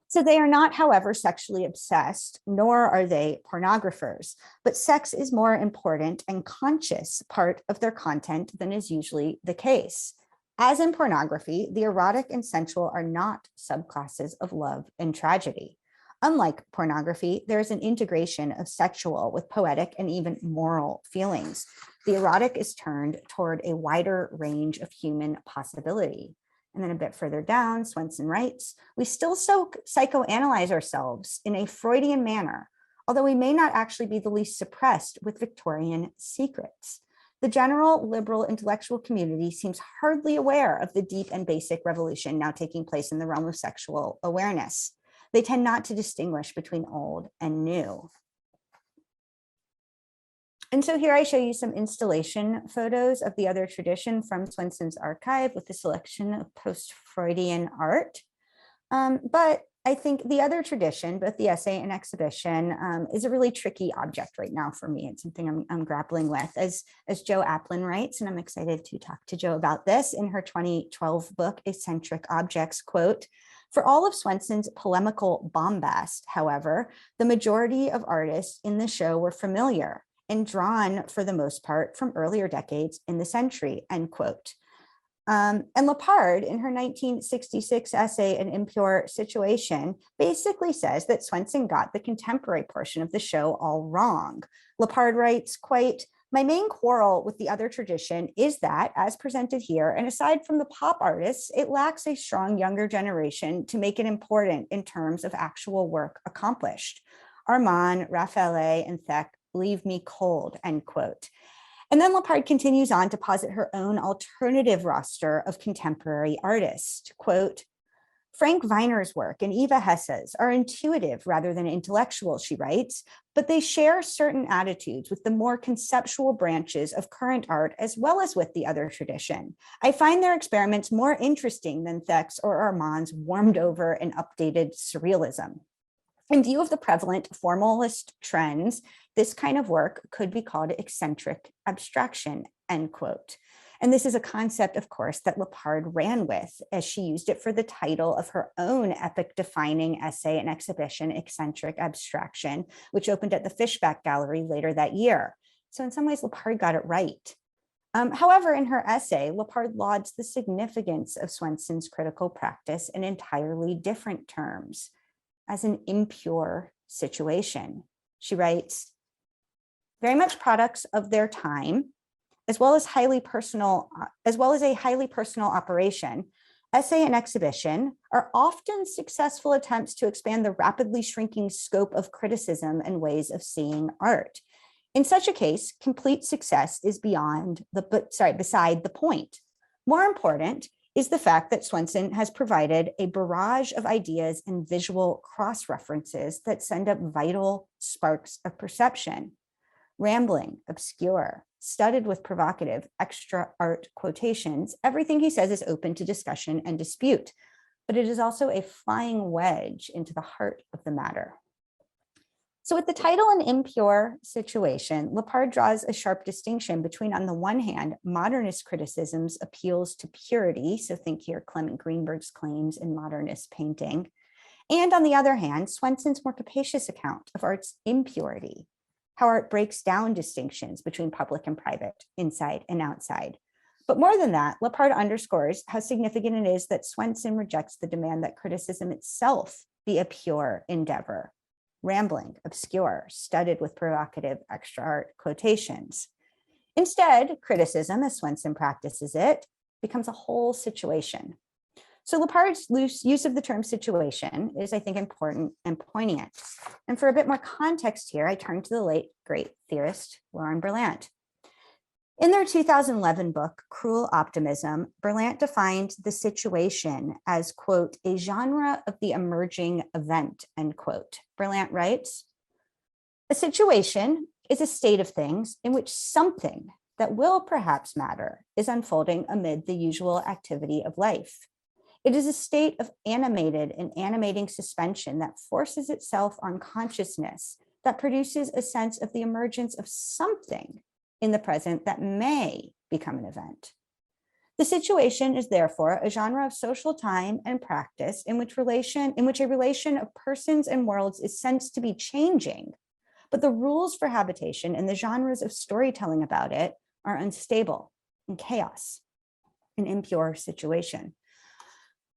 So they are not, however, sexually obsessed, nor are they pornographers, but sex is more important and conscious part of their content than is usually the case. As in pornography, the erotic and sensual are not subclasses of love and tragedy. Unlike pornography, there is an integration of sexual with poetic and even moral feelings. The erotic is turned toward a wider range of human possibility. And then a bit further down, Swenson writes, we still psychoanalyze ourselves in a Freudian manner, although we may not actually be the least suppressed with Victorian secrets. The general liberal intellectual community seems hardly aware of the deep and basic revolution now taking place in the realm of sexual awareness. They tend not to distinguish between old and new. And so here I show you some installation photos of the other tradition from Swenson's archive with a selection of post-Freudian art. But I think the other tradition, both the essay and exhibition, is a really tricky object right now for me. It's something I'm grappling with, as Jo Aplin writes, and I'm excited to talk to Jo about this in her 2012 book, Eccentric Objects, quote, for all of Swenson's polemical bombast, however, the majority of artists in the show were familiar and drawn for the most part from earlier decades in the century, end quote. And Lepard, in her 1966 essay, An Impure Situation, basically says that Swenson got the contemporary portion of the show all wrong. Lepard writes, quote, my main quarrel with the other tradition is that, as presented here, and aside from the pop artists, it lacks a strong younger generation to make it important in terms of actual work accomplished. Armand, Raffaele, and Thek leave me cold, end quote. And then Lepard continues on to posit her own alternative roster of contemporary artists. Quote, Frank Weiner's work and Eva Hesse's are intuitive rather than intellectual, she writes, but they share certain attitudes with the more conceptual branches of current art as well as with the other tradition. I find their experiments more interesting than Thek's or Armand's warmed over and updated surrealism. In view of the prevalent formalist trends, this kind of work could be called eccentric abstraction, end quote. And this is a concept, of course, that Lepard ran with as she used it for the title of her own epoch-defining essay and exhibition, Eccentric Abstraction, which opened at the Fishback Gallery later that year. So in some ways, Lepard got it right. However, in her essay, Lepard lauds the significance of Swenson's critical practice in entirely different terms, as an impure situation. She writes, very much products of their time, as well as a highly personal operation, essay and exhibition are often successful attempts to expand the rapidly shrinking scope of criticism and ways of seeing art. In such a case, complete success is beside the point. More important is the fact that Swenson has provided a barrage of ideas and visual cross-references that send up vital sparks of perception. Rambling, obscure, studded with provocative extra art quotations, everything he says is open to discussion and dispute, but it is also a flying wedge into the heart of the matter. So with the title An Impure Situation, Lepard draws a sharp distinction between, on the one hand, modernist criticism's appeals to purity, so think here Clement Greenberg's claims in modernist painting, and on the other hand, Swenson's more capacious account of art's impurity, how art breaks down distinctions between public and private, inside and outside. But more than that, Lepard underscores how significant it is that Swenson rejects the demand that criticism itself be a pure endeavor. Rambling, obscure, studded with provocative extra art quotations. Instead, criticism, as Swenson practices it, becomes a whole situation. So Lepard's use of the term situation is, I think, important and poignant. And for a bit more context here, I turn to the late, great theorist, Lauren Berlant. In their 2011 book, Cruel Optimism, Berlant defined the situation as, quote, a genre of the emerging event, end quote. Berlant writes, a situation is a state of things in which something that will perhaps matter is unfolding amid the usual activity of life. It is a state of animated and animating suspension that forces itself on consciousness, that produces a sense of the emergence of something in the present that may become an event. The situation is therefore a genre of social time and practice in which a relation of persons and worlds is sensed to be changing, but the rules for habitation and the genres of storytelling about it are unstable and chaos, an impure situation.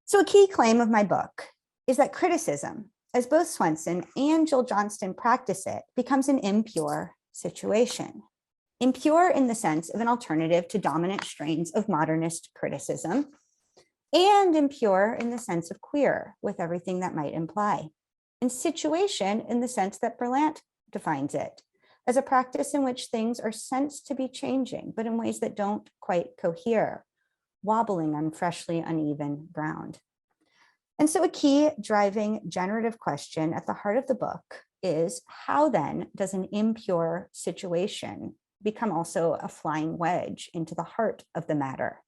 So a key claim of my book is that criticism, as both Swenson and Jill Johnston practice it, becomes an impure situation. Impure in the sense of an alternative to dominant strains of modernist criticism, and impure in the sense of queer, with everything that might imply. And situation in the sense that Berlant defines it, as a practice in which things are sensed to be changing, but in ways that don't quite cohere, wobbling on freshly uneven ground. And so a key driving generative question at the heart of the book is, how then does an impure situation become also a flying wedge into the heart of the matter?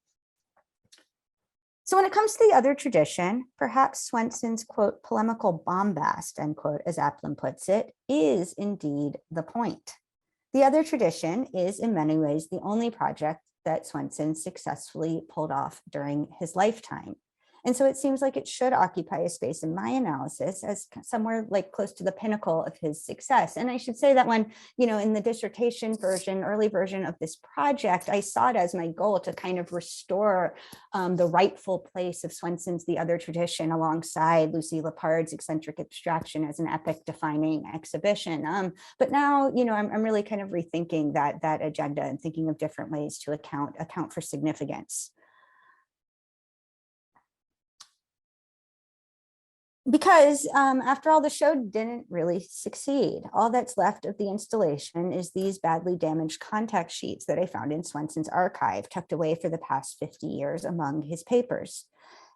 So when it comes to the other tradition, perhaps Swenson's, quote, polemical bombast, end quote, as Aplin puts it, is indeed the point. The other tradition is in many ways the only project that Swenson successfully pulled off during his lifetime. And so it seems like it should occupy a space in my analysis as somewhere like close to the pinnacle of his success. And I should say that when, in the dissertation version, early version of this project, I saw it as my goal to kind of restore the rightful place of Swenson's The Other Tradition alongside Lucy Lepard's Eccentric Abstraction as an epic defining exhibition. But now, I'm really kind of rethinking that agenda and thinking of different ways to account for significance. Because after all, the show didn't really succeed. All that's left of the installation is these badly damaged contact sheets that I found in Swenson's archive, tucked away for the past 50 years among his papers.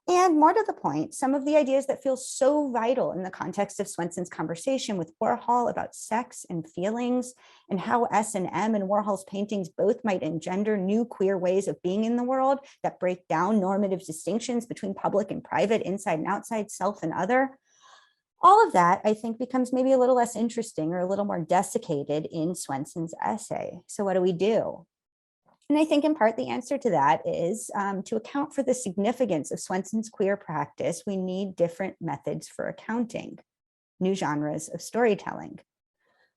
And more to the point, some of the ideas that feel so vital in the context of Swenson's conversation with Warhol about sex and feelings, and how S&M and Warhol's paintings both might engender new queer ways of being in the world that break down normative distinctions between public and private, inside and outside, self and other. All of that, I think, becomes maybe a little less interesting or a little more desiccated in Swenson's essay. So what do we do? And I think in part the answer to that is to account for the significance of Swenson's queer practice, we need different methods for accounting, new genres of storytelling.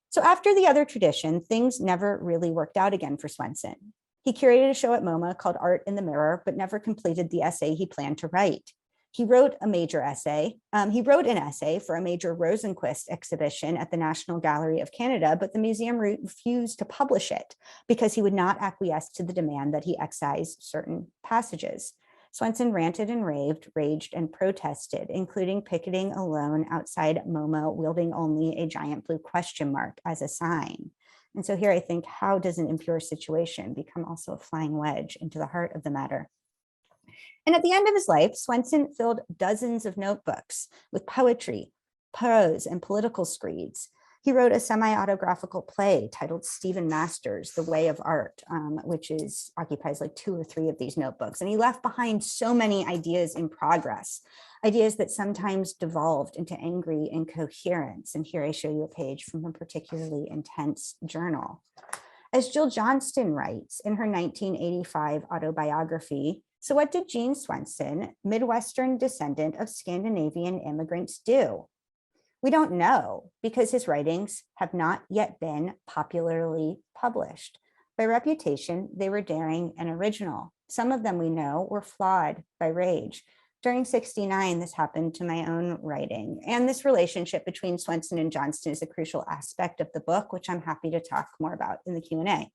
So after The Other Tradition, things never really worked out again for Swenson. He curated a show at MoMA called Art in the Mirror, but never completed the essay he planned to write. He wrote an essay for a major Rosenquist exhibition at the National Gallery of Canada, but the museum refused to publish it because he would not acquiesce to the demand that he excise certain passages. Swenson ranted and raged and protested, including picketing alone outside MoMA, wielding only a giant blue question mark as a sign. And so here I think, how does an impure situation become also a flying wedge into the heart of the matter? And at the end of his life, Swenson filled dozens of notebooks with poetry, prose, and political screeds. He wrote a semi-autographical play titled Stephen Masters, The Way of Art, which occupies like 2 or 3 of these notebooks. And he left behind so many ideas in progress, ideas that sometimes devolved into angry incoherence. And here I show you a page from a particularly intense journal. As Jill Johnston writes in her 1985 autobiography, so what did Gene Swenson, Midwestern descendant of Scandinavian immigrants, do? We don't know, because his writings have not yet been popularly published. By reputation, they were daring and original. Some of them we know were flawed by rage. During '69, this happened to my own writing. And this relationship between Swenson and Johnston is a crucial aspect of the book, which I'm happy to talk more about in the Q&A.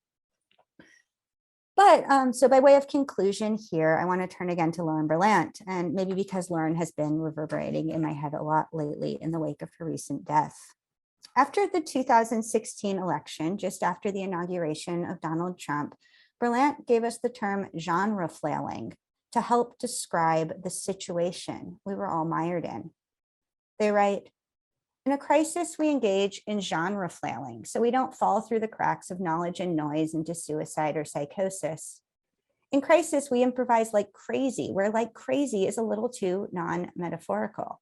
But so by way of conclusion here, I want to turn again to Lauren Berlant, and maybe because Lauren has been reverberating in my head a lot lately in the wake of her recent death. After the 2016 election, just after the inauguration of Donald Trump, Berlant gave us the term genre flailing to help describe the situation we were all mired in. They write, in a crisis, we engage in genre flailing, so we don't fall through the cracks of knowledge and noise into suicide or psychosis. In crisis, we improvise like crazy, where like crazy is a little too non-metaphorical.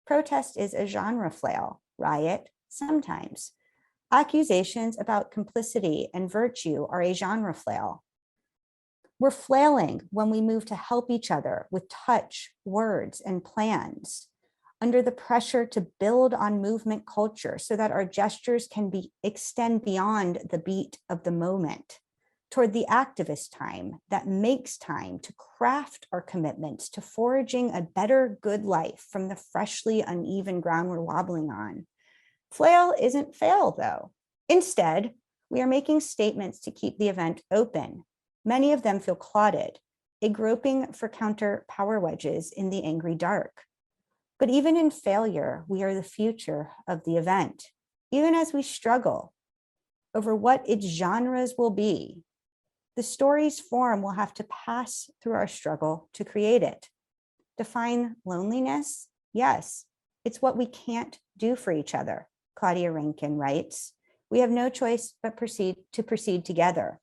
Protest is a genre flail, riot sometimes. Accusations about complicity and virtue are a genre flail. We're flailing when we move to help each other with touch, words, and plans, under the pressure to build on movement culture so that our gestures can extend beyond the beat of the moment, toward the activist time that makes time to craft our commitments to foraging a better good life from the freshly uneven ground we're wobbling on. Flail isn't fail, though. Instead, we are making statements to keep the event open. Many of them feel clotted, a groping for counter power wedges in the angry dark. But even in failure, we are the future of the event. Even as we struggle over what its genres will be, the story's form will have to pass through our struggle to create it. Define loneliness? Yes, it's what we can't do for each other, Claudia Rankine writes. We have no choice but to proceed together,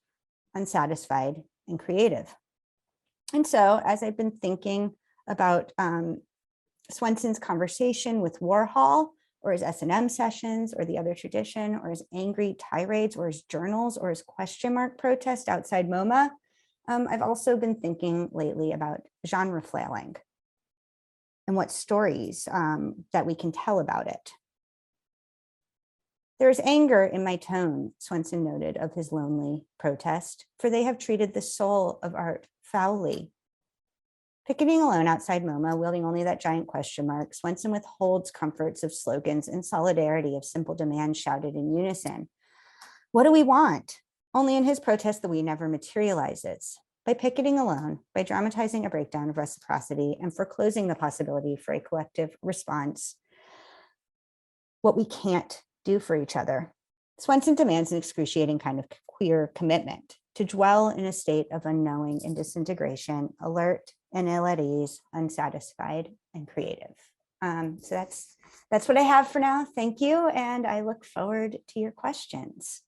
unsatisfied and creative. And so, as I've been thinking about Swenson's conversation with Warhol, or his S&M sessions, or the other tradition, or his angry tirades, or his journals, or his question mark protest outside MoMA, I've also been thinking lately about genre flailing and what stories that we can tell about it. There is anger in my tone, Swenson noted of his lonely protest, for they have treated the soul of art foully. Picketing alone outside MoMA, wielding only that giant question mark, Swenson withholds comforts of slogans and solidarity of simple demands shouted in unison. What do we want? Only in his protest the we never materializes. By picketing alone, by dramatizing a breakdown of reciprocity and foreclosing the possibility for a collective response, what we can't do for each other, Swenson demands an excruciating kind of queer commitment to dwell in a state of unknowing and disintegration, alert and ill at ease, unsatisfied and creative. So that's what I have for now. Thank you, and I look forward to your questions.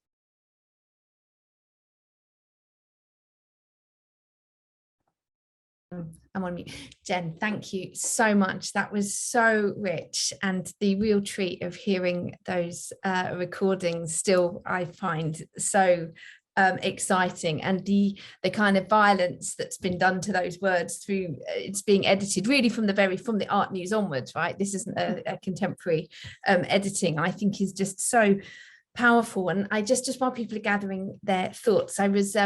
I'm on mute. Jen, thank you so much. That was so rich, and the real treat of hearing those recordings still I find so exciting, and the kind of violence that's been done to those words through it's being edited really from the art news onwards, right? This isn't a contemporary editing, I think is just so powerful. And I just while people are gathering their thoughts, I was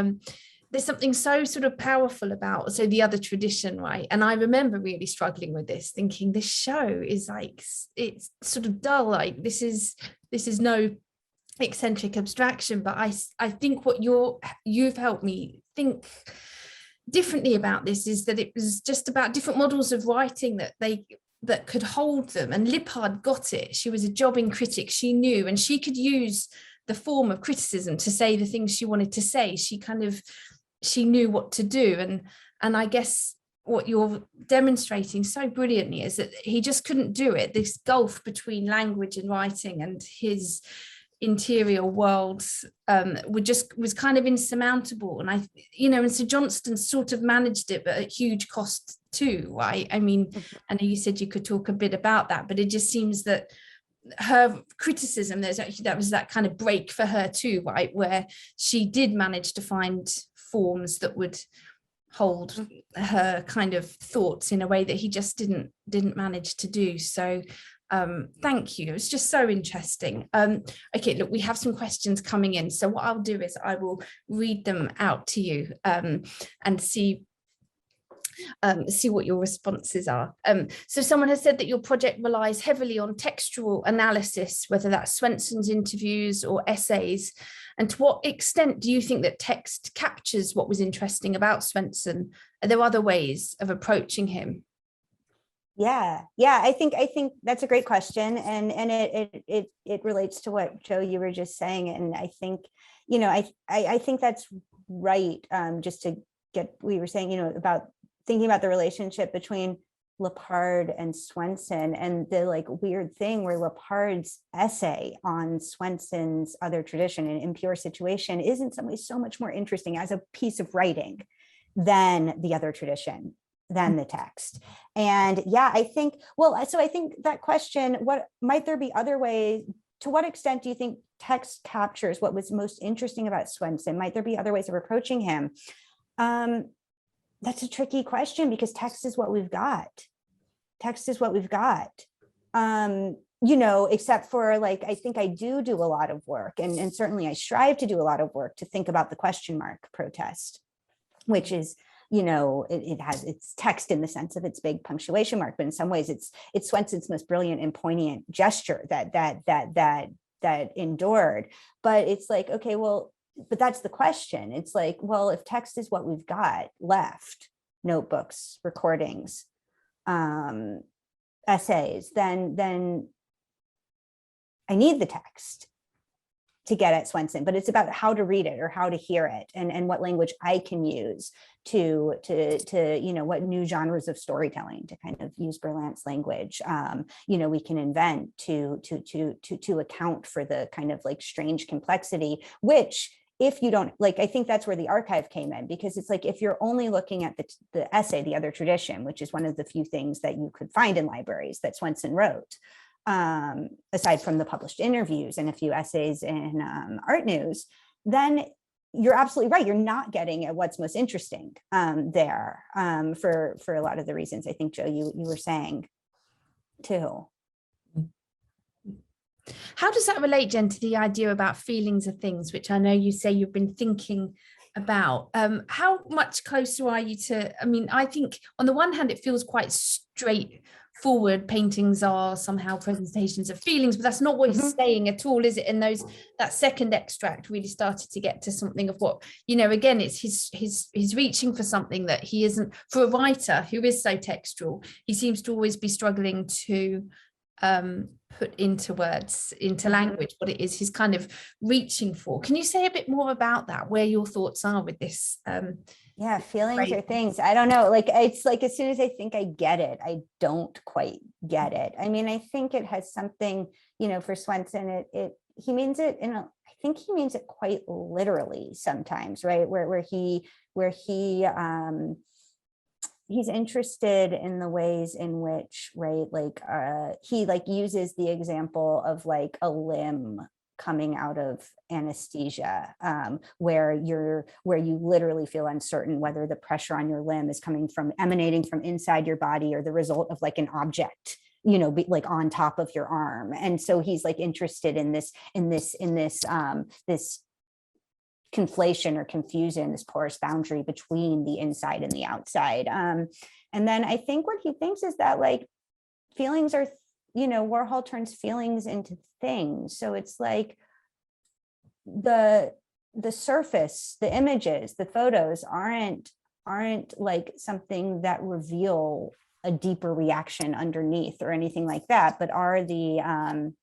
there's something so sort of powerful about the other tradition, right? And I remember really struggling with this, thinking this show is like, it's sort of dull, like this is no eccentric abstraction. But I think what you've helped me think differently about this is that it was just about different models of writing that could hold them. And Lippard got it. She was a jobbing critic. She knew, and she could use the form of criticism to say the things she wanted to say. She knew what to do. And I guess what you're demonstrating so brilliantly is that he just couldn't do it. This gulf between language and writing and his interior worlds was kind of insurmountable. And and Sir Johnston sort of managed it, but at huge cost too, right? I mean, I know you said you could talk a bit about that, but it just seems that her criticism, that was that kind of break for her too, right? Where she did manage to find forms that would hold her kind of thoughts in a way that he just didn't manage to do. So thank you. It was just so interesting. Okay, look, we have some questions coming in. So what I'll do is I will read them out to you and see what your responses are. So someone has said that your project relies heavily on textual analysis, whether that's Swenson's interviews or essays. And to what extent do you think that text captures what was interesting about Swenson? Are there other ways of approaching him? Yeah, I think that's a great question, and it relates to what Joe you were just saying, and I think I think that's right. Just to get we were saying about thinking about the relationship between Lippard and Swenson, and the weird thing where Lippard's essay on Swenson's other tradition, an impure situation, is in some ways so much more interesting as a piece of writing than the other tradition, than the text. And yeah, I think that question, what might there be other ways? To what extent do you think text captures what was most interesting about Swenson? Might there be other ways of approaching him? That's a tricky question, because text is what we've got. Text is what we've got. you know, except for like, I think I do a lot of work, and certainly I strive to do a lot of work to think about the question mark protest, which is, you know, it has its text in the sense of its big punctuation mark, but in some ways it's Swenson's most brilliant and poignant gesture that endured. But it's like, okay, well, but that's the question. It's like, well, if text is what we've got left, notebooks, recordings, essays, then I need the text to get at Swenson, but it's about how to read it or how to hear it, and what language I can use to you know, what new genres of storytelling, to kind of use Berlant's language, you know, we can invent to account for the kind of like strange complexity, which, if you don't, like, I think that's where the archive came in, because it's like, if you're only looking at the essay, the other tradition, which is one of the few things that you could find in libraries that Swenson wrote, aside from the published interviews and a few essays in Art News, then you're absolutely right. You're not getting at what's most interesting there, for a lot of the reasons I think, Joe, you were saying too. How does that relate, Jen, to the idea about feelings of things, which I know you say you've been thinking about? How much closer are you to, I mean, I think on the one hand, it feels quite straightforward. Paintings are somehow presentations of feelings, but that's not what he's saying at all, is it? And that second extract really started to get to something of what, you know, again, it's he's reaching for something that he isn't, for a writer who is so textual, he seems to always be struggling to put into words, into language, what it is he's kind of reaching for. Can you say a bit more about that, where your thoughts are with this? Yeah, feelings or things, I don't know, like, it's like, as soon as I think I get it, I don't quite get it. I mean, I think it has something, you know, for Swenson, he means it I think he means it quite literally sometimes, right? Where he's interested in the ways in which, right, like he like uses the example of like a limb coming out of anesthesia, where you literally feel uncertain whether the pressure on your limb is emanating from inside your body or the result of like an object, you know, like on top of your arm. And so he's like interested in this conflation or confusion, this porous boundary between the inside and the outside. And then I think what he thinks is that like feelings are, you know, Warhol turns feelings into things. So it's like the surface, the images, the photos aren't like something that reveal a deeper reaction underneath or anything like that, but are the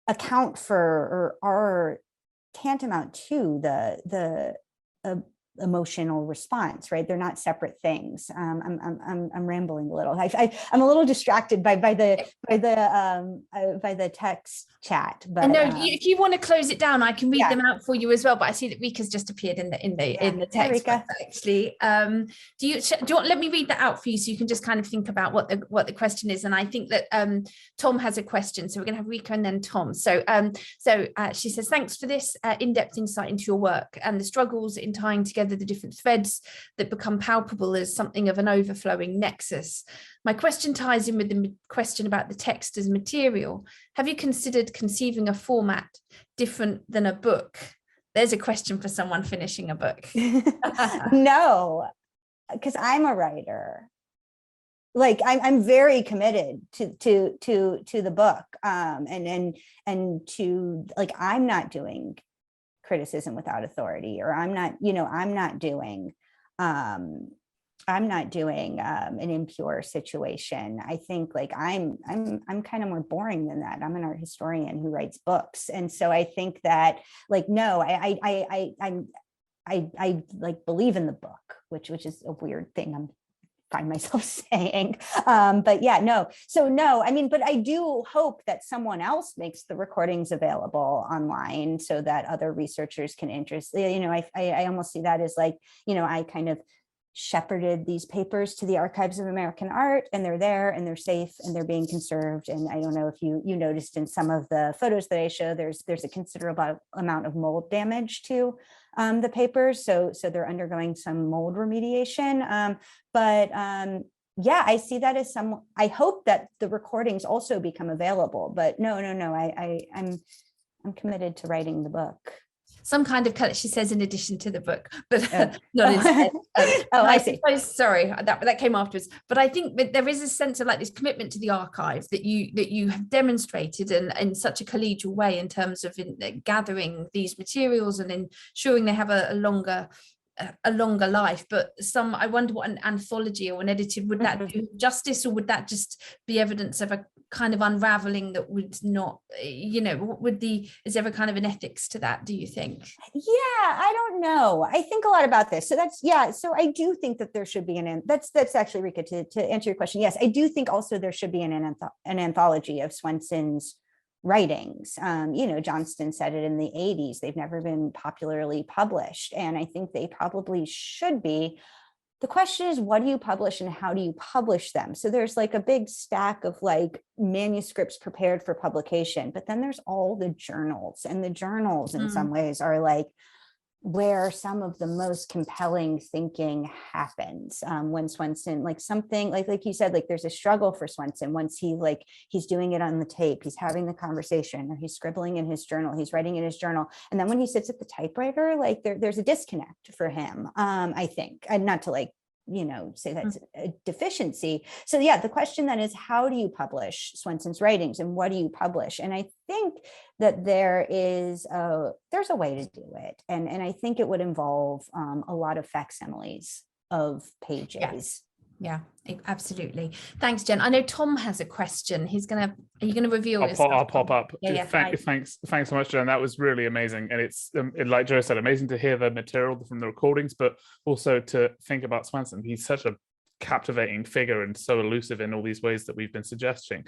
account for, or are tantamount to the emotional response, right? They're not separate things. I'm rambling a little. I'm a little distracted by the text chat. But I know if you want to close it down, I can read them out for you as well. But I see that Rika's just appeared in the text. Hi, Rika. Actually, do you want? Let me read that out for you, so you can just kind of think about what the question is. And I think that Tom has a question, so we're going to have Rika and then Tom. So she says, thanks for this in-depth insight into your work and the struggles in tying together the different threads that become palpable as something of an overflowing nexus. My question ties in with the question about the text as material. Have you considered conceiving a format different than a book? There's a question for someone finishing a book. No, because I'm a writer. Like I'm very committed to the book, and to, like, I'm not doing criticism without authority, or I'm not doing an impure situation. I think like I'm kind of more boring than that. I'm an art historian who writes books, and so I think that like no, I like believe in the book, which is a weird thing find myself saying, but yeah, no. So no, I mean, but I do hope that someone else makes the recordings available online so that other researchers can I almost see that as like, I kind of shepherded these papers to the Archives of American Art, and they're there and they're safe and they're being conserved. And I don't know if you noticed in some of the photos that I show, there's a considerable amount of mold damage to the papers. So they're undergoing some mold remediation. But yeah, I see that as I hope that the recordings also become available, but no, I'm committed to writing the book. Some kind of cut, she says, in addition to the book, but Oh. not instead. I see. Suppose, sorry, that came afterwards. But I think that there is a sense of like this commitment to the archive that you have demonstrated in such a collegial way in terms of gathering these materials and ensuring they have a longer life. But I wonder what an anthology or an edited, would that do justice, or would that just be evidence of a kind of unraveling that would not, is there a kind of an ethics to that, do you think? Yeah, I don't know. I think a lot about this. So so I do think that there should be that's actually, Rika, to answer your question. Yes, I do think also there should be an anthology of Swenson's writings. Johnston said it in the 80s, they've never been popularly published. And I think they probably should be. The question is, what do you publish and how do you publish them? So there's like a big stack of like manuscripts prepared for publication, but then there's all the journals, and the journals in some ways are like where some of the most compelling thinking happens. When Swenson, like something like you said, like there's a struggle for Swenson once he's doing it on the tape, he's having the conversation, or he's scribbling in his journal, he's writing in his journal, and then when he sits at the typewriter, like there's a disconnect for him. I think, and not to like say that's a deficiency. So yeah, the question then is, how do you publish Swenson's writings, and what do you publish? And I think that there's a way to do it, and I think it would involve a lot of facsimiles of pages. Yeah, absolutely. Thanks, Jen. I know Tom has a question. Are you gonna reveal yourself? I'll pop up. Yeah, Thanks so much, Jen. That was really amazing. And it's like Joe said, amazing to hear the material from the recordings, but also to think about Swenson. He's such a captivating figure and so elusive in all these ways that we've been suggesting.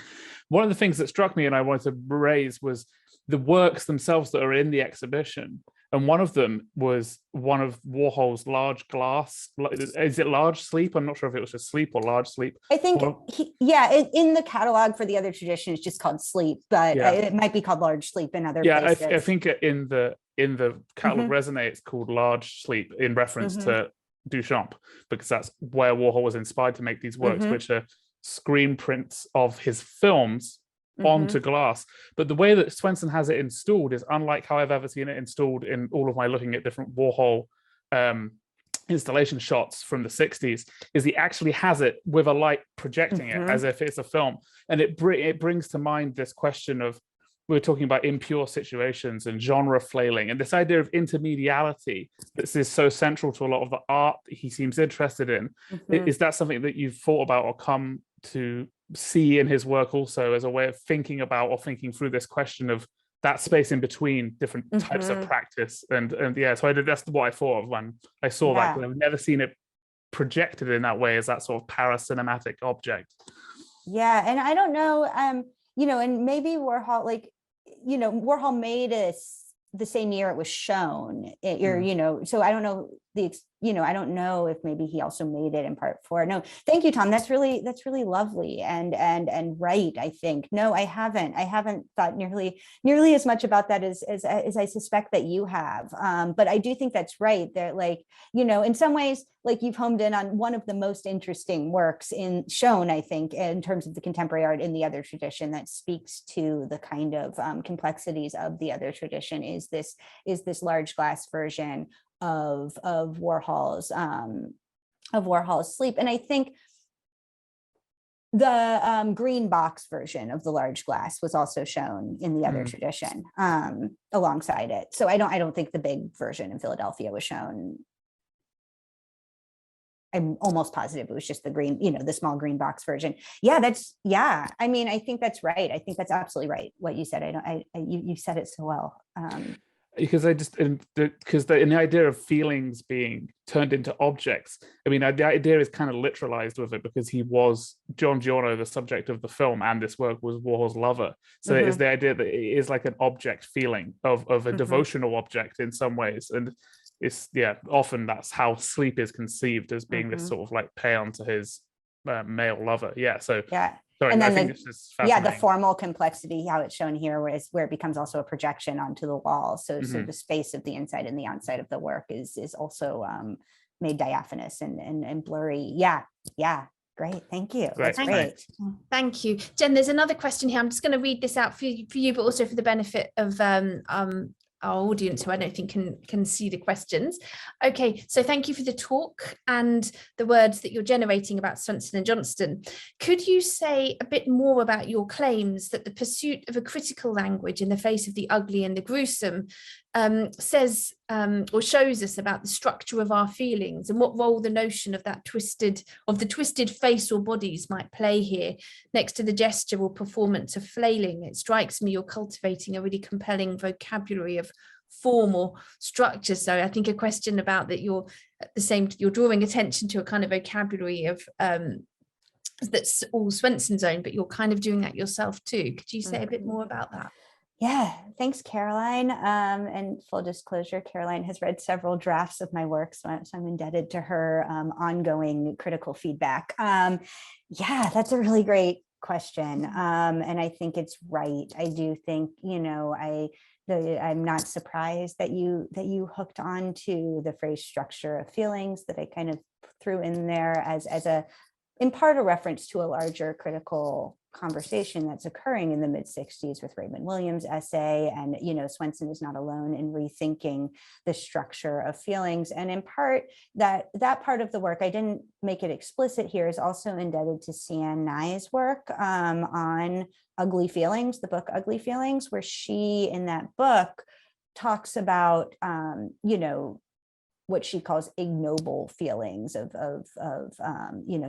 One of the things that struck me and I wanted to raise was the works themselves that are in the exhibition. And one of them was one of Warhol's large glass. Is it large sleep? I'm not sure if it was just sleep or large sleep. I think, in the catalog for the other tradition, it's just called sleep, but it might be called large sleep in other places. I think in the catalog resume, it's called large sleep in reference to Duchamp, because that's where Warhol was inspired to make these works, which are screen prints of his films onto glass. But the way that Swenson has it installed is unlike how I've ever seen it installed in all of my looking at different Warhol installation shots from the 60s, is he actually has it with a light projecting it as if it's a film. And it brings to mind this question of, we're talking about impure situations and genre flailing, and this idea of intermediality that is so central to a lot of the art that he seems interested in. Is that something that you've thought about or come to see in his work also as a way of thinking about or thinking through this question of that space in between different types of practice? And so that's what I thought of when I saw that, because I've never seen it projected in that way, as that sort of paracinematic object. Yeah, and I don't know, and maybe Warhol, Warhol made us the same year it was shown, so I don't know I don't know if maybe he also made it in part for. No, thank you, Tom. That's really lovely and right. I think I haven't thought nearly as much about that as I suspect that you have. But I do think that's right. That in some ways, you've homed in on one of the most interesting works shown, I think, in terms of the contemporary art in the other tradition that speaks to the kind of complexities of the other tradition. Is this large glass version of Warhol's sleep. And I think the green box version of the large glass was also shown in the other tradition alongside it. So I don't think the big version in Philadelphia was shown. I'm almost positive it was just the green, the small green box version. I mean, I think that's right. I think that's absolutely right what you said. You said it so well. Because in the idea of feelings being turned into objects, I mean, the idea is kind of literalized with it, because he was John Giorno, the subject of the film, and this work was Warhol's lover. So it is the idea that it is like an object feeling of a devotional object in some ways. And it's, often that's how sleep is conceived, as being this sort of like paean to his male lover. Sorry, and then I think this is fascinating. The formal complexity, how it's shown here, where it becomes also a projection onto the wall. So the space of the inside and the outside of the work is also made diaphanous and blurry. Great, thank you. Great, That's great. Thank you. Jen, there's another question here. I'm just going to read this out for you, but also for the benefit of our audience, who I don't think can see the questions. Okay, so thank you for the talk and the words that you're generating about Swenson and Johnston. Could you say a bit more about your claims that the pursuit of a critical language in the face of the ugly and the gruesome says or shows us about the structure of our feelings, and what role the notion of the twisted face or bodies might play here, next to the gesture or performance of flailing? It strikes me you're cultivating a really compelling vocabulary of form or structure. So I think a question about that you're drawing attention to a kind of vocabulary of that's all Swenson's own, but you're kind of doing that yourself too. Could you say a bit more about that? Yeah, thanks, Caroline. And full disclosure, Caroline has read several drafts of my work, so I'm indebted to her ongoing critical feedback. Yeah, that's a really great question. And I think it's right. I do think, I'm not surprised that you hooked on to the phrase structure of feelings that I kind of threw in there as in part a reference to a larger critical conversation that's occurring in the mid-60s with Raymond Williams' essay. And, Swenson is not alone in rethinking the structure of feelings. And in part, that part of the work, I didn't make it explicit here, is also indebted to Sian Nai's work on Ugly Feelings, the book Ugly Feelings, where she, in that book, talks about, what she calls ignoble feelings of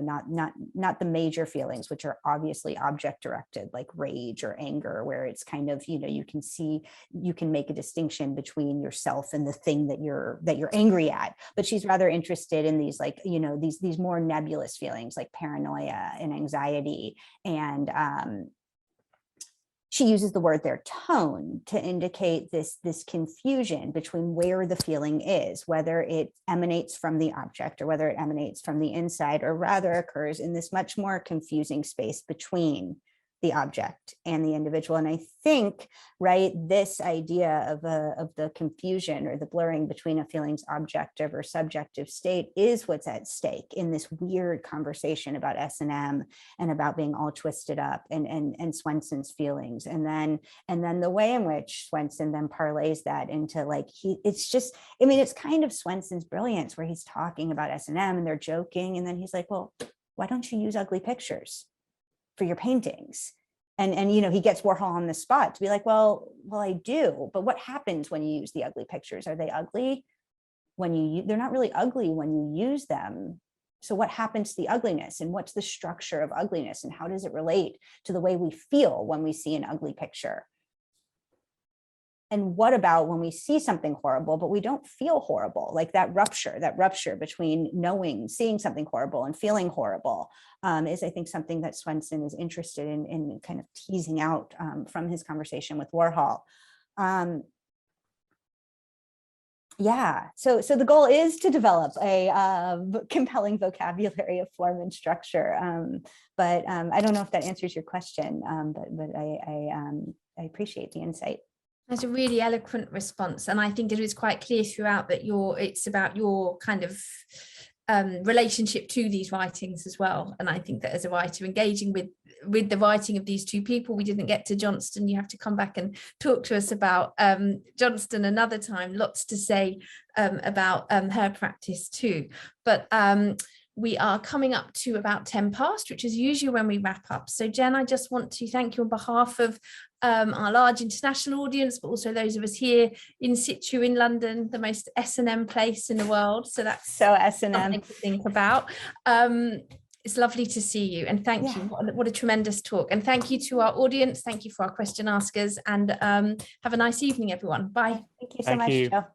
not the major feelings, which are obviously object directed, like rage or anger, where it's kind of, you can make a distinction between yourself and the thing that you're angry at. But she's rather interested in these, like, these more nebulous feelings like paranoia and anxiety. And she uses the word there, tone, to indicate this confusion between where the feeling is, whether it emanates from the object or whether it emanates from the inside, or rather occurs in this much more confusing space between the object and the individual. And I think, right, this idea of the confusion or the blurring between a feeling's objective or subjective state is what's at stake in this weird conversation about S&M and about being all twisted up and Swenson's feelings. And then the way in which Swenson then parlays that into, like, it's kind of Swenson's brilliance, where he's talking about S&M and they're joking. And then he's like, well, why don't you use ugly pictures for your paintings? And he gets Warhol on the spot to be like, well, I do, but what happens when you use the ugly pictures? Are they ugly when they're not really ugly when you use them? So what happens to the ugliness, and what's the structure of ugliness, and how does it relate to the way we feel when we see an ugly picture? And what about when we see something horrible, but we don't feel horrible? Like that rupture between seeing something horrible and feeling horrible is, I think, something that Swenson is interested in kind of teasing out from his conversation with Warhol. Yeah, so the goal is to develop a compelling vocabulary of form and structure. But I don't know if that answers your question, but I appreciate the insight. That's a really eloquent response, and I think it is quite clear throughout that it's about your kind of relationship to these writings as well. And I think that as a writer, engaging with the writing of these two people, we didn't get to Johnston. You have to come back and talk to us about Johnston another time. Lots to say about her practice too. But we are coming up to about 10 past, which is usually when we wrap up. So Jen, I just want to thank you on behalf of our large international audience, but also those of us here in situ in London, the most S&M place in the world. So that's so S&M something to think about. It's lovely to see you, and thank you. What a tremendous talk. And thank you to our audience. Thank you for our question askers, and have a nice evening, everyone. Bye. Thank you so much, Joe.